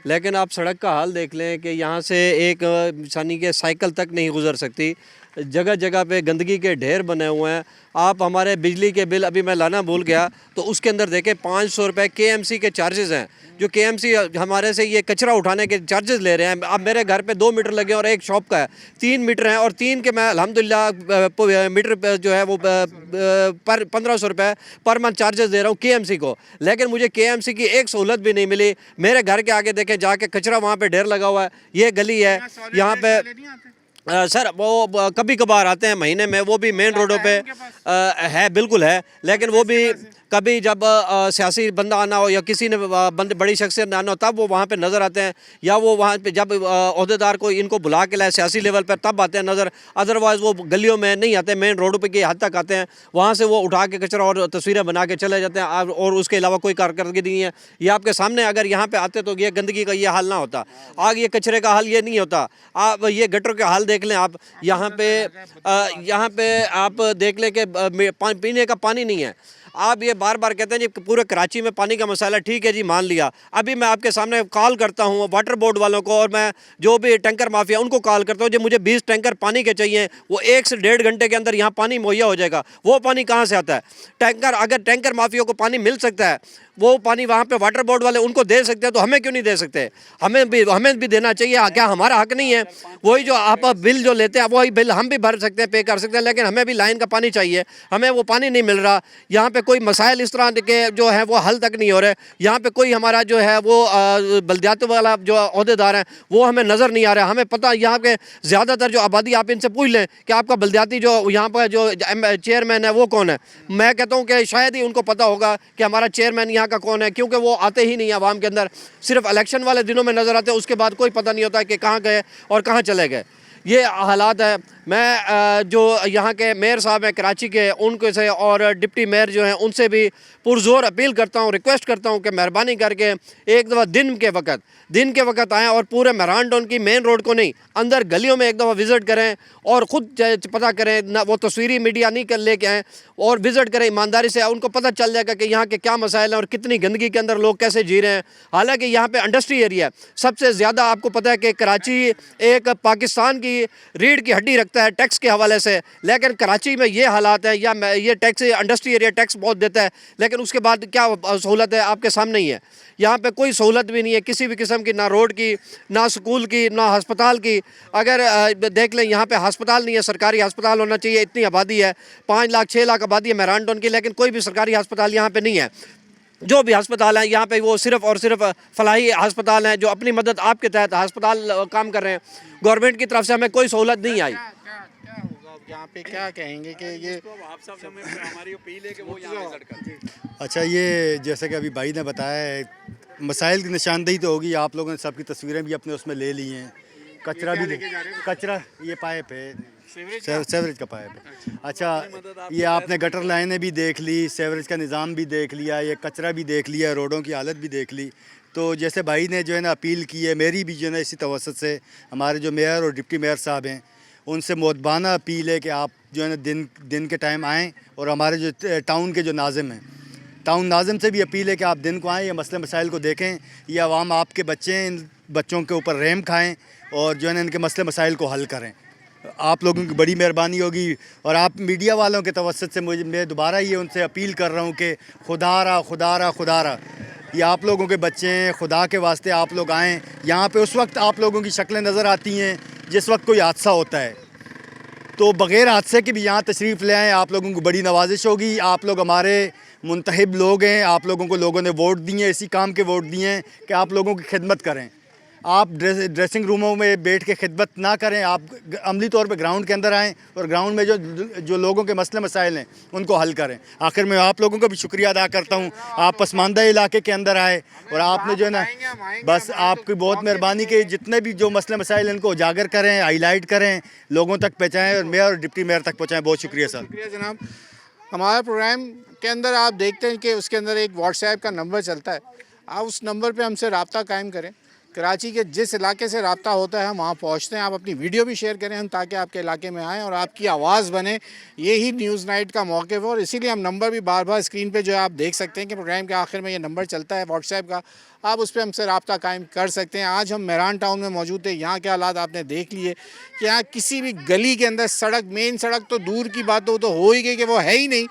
Speaker 5: लेकिन आप सड़क का हाल देख लें कि यहाँ से एक इंसानी के साइकिल तक नहीं गुजर सकती। जगह जगह पे गंदगी के ढेर बने हुए हैं। आप हमारे बिजली के बिल, अभी मैं लाना भूल गया, तो उसके अंदर देखें 500 रुपये KMC के चार्जेस हैं, जो KMC हमारे से ये कचरा उठाने के चार्जेस ले रहे हैं। अब मेरे घर पे 2 मीटर लगे और एक शॉप का है 3 मीटर हैं, और 3 के मैं अल्हम्दुलिल्लाह मीटर जो है वो पर 1500 रुपये पर मंथ चार्जेस दे रहा हूँ KMC को। लेकिन मुझे KMC की एक सहूलत भी नहीं मिली। मेरे घर के आगे देखें जाके कचरा वहाँ पे ढेर लगा हुआ है। ये गली है यहाँ पे सर, वो कभी कभार आते हैं महीने में, वो भी मेन रोडों पे है, बिल्कुल है, लेकिन वो भी कभी जब सियासी बंदा आना हो या किसी ने बंदे बड़ी शख्सियत आना हो तब वो वहाँ पे नज़र आते हैं, या वो वहाँ पे जब अहदेदार को इनको बुला के लाए सियासी लेवल पर तब आते हैं नज़र। अदरवाइज़ वो गलियों में नहीं आते, मेन रोडों पे की हद तक आते हैं, वहाँ से वो उठा के कचरा और तस्वीरें बना के चले जाते हैं, और उसके अलावा कोई कारकर्दगी नहीं है। ये आपके सामने अगर यहाँ पर आते तो ये गंदगी का ये हाल ना होता, आग ये कचरे का हाल ये नहीं होता। आप ये गटर के हाल देख लें, आप यहाँ पे आप देख लें कि पीने का पानी नहीं है। आप ये बार बार कहते हैं जी पूरे कराची में पानी का मसाला, ठीक है जी मान लिया। अभी मैं आपके सामने कॉल करता हूँ वाटर बोर्ड वालों को, और मैं जो भी टैंकर माफिया उनको कॉल करता हूँ, जो मुझे 20 टैंकर पानी के चाहिए, वो 1 से 1.5 घंटे के अंदर यहाँ पानी मुहैया हो जाएगा। वो पानी कहाँ से आता है? टैंकर, अगर टैंकर माफिया को पानी मिल सकता है, वो पानी वहाँ पे वाटर बोर्ड वाले उनको दे सकते हैं, तो हमें क्यों नहीं दे सकते? हमें भी देना चाहिए। क्या हमारा हक नहीं है? वही जो आप बिल जो लेते हैं वही बिल हम भी भर सकते हैं, पे कर सकते हैं, लेकिन हमें भी लाइन का पानी चाहिए। हमें वो पानी नहीं मिल रहा। यहाँ पे कोई मसाइल इस तरह के जो है वो हल तक नहीं हो रहे। यहाँ पे कोई हमारा जो है वो बल्दियात वाला जो अहदेदार हैं वो हमें नज़र नहीं आ रहा। हमें पता यहाँ के ज़्यादातर जो आबादी, आप इनसे पूछ लें कि आपका बल्दियाती जो यहाँ पर जो चेयरमैन है वो कौन है। मैं कहता हूँ कि शायद ही उनको पता होगा कि हमारा चेयरमैन यहाँ का कौन है, क्योंकि वो आते ही नहीं आवाम के अंदर, सिर्फ इलेक्शन वाले दिनों में नज़र आते हैं, उसके बाद कोई पता नहीं होता कि कहाँ गए और कहाँ चले गए। ये हालात है। मैं जो यहाँ के मेयर साहब हैं कराची के, उनके से और डिप्टी मेयर जो हैं उनसे भी पुरजोर अपील करता हूँ, रिक्वेस्ट करता हूँ कि मेहरबानी करके एक दफ़ा दिन के वक्त आएँ और पूरे मेहरान टाउन की मेन रोड को नहीं, अंदर गलियों में एक दफ़ा विज़िट करें और ख़ुद पता करें ना, वो तस्वीरी मीडिया नहीं कर लेके आएँ और विज़िट करें ईमानदारी से। उनको पता चल जाएगा कि यहाँ के क्या मसाइल हैं और कितनी गंदगी के अंदर लोग कैसे जी रहे हैं। हालांकि यहाँ पे इंडस्ट्री एरिया है सबसे ज़्यादा। आपको पता है कि कराची एक पाकिस्तान की रीढ़ की हड्डी रखता है टैक्स के हवाले से, लेकिन कराची में ये हालात है, या ये टैक्स इंडस्ट्री एरिया टैक्स बहुत देता है, लेकिन उसके बाद क्या सहूलत है आपके सामने ही है। यहाँ पे कोई सहूलत भी नहीं है किसी भी किस्म की, ना रोड की, ना स्कूल की, ना अस्पताल की। अगर देख लें यहाँ पे अस्पताल नहीं है, सरकारी अस्पताल होना चाहिए। इतनी आबादी है, 5 लाख 6 लाख आबादी है मेहरान टाउन की, लेकिन कोई भी सरकारी अस्पताल यहाँ पे नहीं है। जो भी अस्पताल हैं यहाँ पे वो सिर्फ़ और सिर्फ फलाही अस्पताल हैं जो अपनी मदद आपके तहत अस्पताल काम कर रहे हैं। गवर्नमेंट की तरफ से हमें कोई सहूलत नहीं आई।
Speaker 1: यहाँ पे क्या कहेंगे कि ये
Speaker 9: हमारी अपील है कि वो यहाँ विजिट करें।
Speaker 3: अच्छा, ये जैसे कि अभी भाई ने बताया है, मसाइल की निशानदेही तो होगी। आप लोगों ने सबकी तस्वीरें भी अपने उसमें ले ली हैं। कचरा भी कचरा ये पाइप है, सेवरेज का पाइप है। अच्छा, ये आपने गटर लाइनें भी देख ली, सेवरेज का निज़ाम भी देख लिया, ये कचरा भी देख लिया, रोडों की हालत भी देख ली। तो जैसे भाई ने जो है ना अपील की है, मेरी भी जो है ना इसी तवसत से हमारे जो मेयर और डिप्टी मेयर साहब हैं उनसे मुअद्दबाना अपील है कि आप जो है ना दिन के टाइम आएँ, और हमारे जो टाउन के जो नाज़िम हैं, टाउन नाज़िम से भी अपील है कि आप दिन को आएँ, ये मसले मसाइल को देखें। ये आवाम आपके बच्चे हैं, इन बच्चों के ऊपर रहम खाएँ और जो है ना इनके मसले मसाइल को हल करें। आप लोगों की बड़ी मेहरबानी होगी। और आप मीडिया वालों के तवसत से मैं दोबारा ये उनसे अपील कर रहा हूँ कि खुदारा ये आप लोगों के बच्चे हैं, खुदा के वास्ते आप लोग आएँ यहाँ पे। उस वक्त आप लोगों की शक्लें नज़र आती हैं जिस वक्त कोई हादसा होता है, तो बग़ैर हादसे के भी यहाँ तशरीफ़ ले आएँ। आप लोगों को बड़ी नवाजिश होगी। आप लोग हमारे मुंतहिब लोग हैं, आप लोगों को लोगों ने वोट दिए हैं, इसी काम के वोट दिए हैं कि आप लोगों की खिदमत करें। आप ड्रेसिंग रूमों में बैठ के खिदमत ना करें, आप अमली तौर पे ग्राउंड के अंदर आएँ और ग्राउंड में जो लोगों के मसले मसाइल हैं उनको हल करें। आखिर में आप लोगों का भी शुक्रिया अदा करता हूँ, आप पसमानदा इलाके के अंदर आए और आपने जो है ना, बस आपकी बहुत मेहरबानी कि जितने भी जो मसले मसाइल इनको उजागर करें, हाईलाइट करें, लोगों तक पहुँचाएँ और मेयर और डिप्टी मेयर तक पहुँचाएँ। बहुत शुक्रिया सर।
Speaker 1: शुक्रिया जनाब। हमारे प्रोग्राम के अंदर आप देखते हैं कि उसके अंदर एक व्हाट्सएप का नंबर चलता है। आप उस नंबर पे हमसे रब्ता कायम करें। कराची के जिस इलाके से रब्ता होता है हम वहाँ पहुँचते हैं। आप अपनी वीडियो भी शेयर करें हम, ताकि आपके इलाके में आएँ और आपकी आवाज़ बने। यही न्यूज़ नाइट का मौक़िफ़ है और इसीलिए हम नंबर भी बार बार स्क्रीन पे जो है आप देख सकते हैं कि प्रोग्राम के आखिर में ये नंबर चलता है व्हाट्सएप का। आप उस पर हमसे रब्ता कायम कर सकते हैं। आज हम मेहरान टाउन में मौजूद थे। यहाँ के हालात आपने देख लिए कि यहाँ किसी भी गली के अंदर सड़क, मेन सड़क तो दूर की बात हो ही गई कि वो है ही नहीं।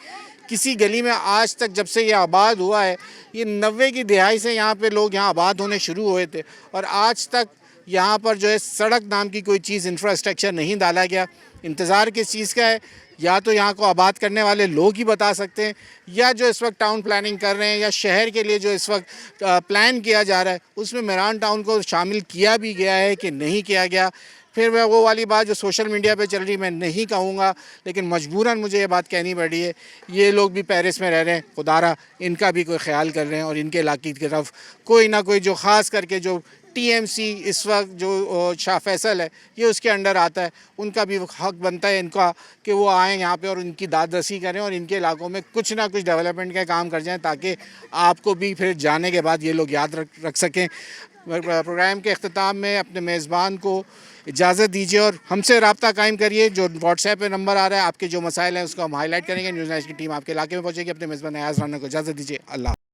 Speaker 1: किसी गली में आज तक जब से ये आबाद हुआ है, ये 90 की दिहाई से यहाँ पे लोग यहाँ आबाद होने शुरू हुए थे और आज तक यहाँ पर जो है सड़क नाम की कोई चीज़, इंफ्रास्ट्रक्चर नहीं डाला गया। इंतज़ार किस चीज़ का है? या तो यहाँ को आबाद करने वाले लोग ही बता सकते हैं, या जो इस वक्त टाउन प्लानिंग कर रहे हैं या शहर के लिए जो इस वक्त प्लान किया जा रहा है उसमें मेहरान टाउन को शामिल किया भी गया है कि नहीं किया गया। फिर मैं वो वाली बात जो सोशल मीडिया पे चल रही मैं नहीं कहूँगा, लेकिन मजबूरन मुझे ये बात कहनी पड़ी है। ये लोग भी पेरिस में रह रहे हैं, खुदारा इनका भी कोई ख्याल कर रहे हैं और इनके इलाके की तरफ कोई ना कोई जो ख़ास करके जो टीएमसी इस वक्त जो शाह फैसल है ये उसके अंडर आता है, उनका भी हक बनता है इनका कि वो आएँ यहाँ पे और इनकी दाद रसी करें और इनके इलाकों में कुछ ना कुछ डेवलपमेंट का काम कर जाएँ, ताकि आपको भी फिर जाने के बाद ये लोग याद रख सकें। प्रोग्राम के अख्ताम में अपने मेज़बान को इजाज़त दीजिए और हमसे रब्ता कायम करिए। जो व्हाट्सएप पे नंबर आ रहा है, आपके जो मसाइल हैं उसको हम हाईलाइट करेंगे। न्यूज़ नाइट की टीम आपके इलाके में पहुँचेगी। अपने मेज़बान अयाज़ राना को इजाज़त दीजिए। अल्लाह।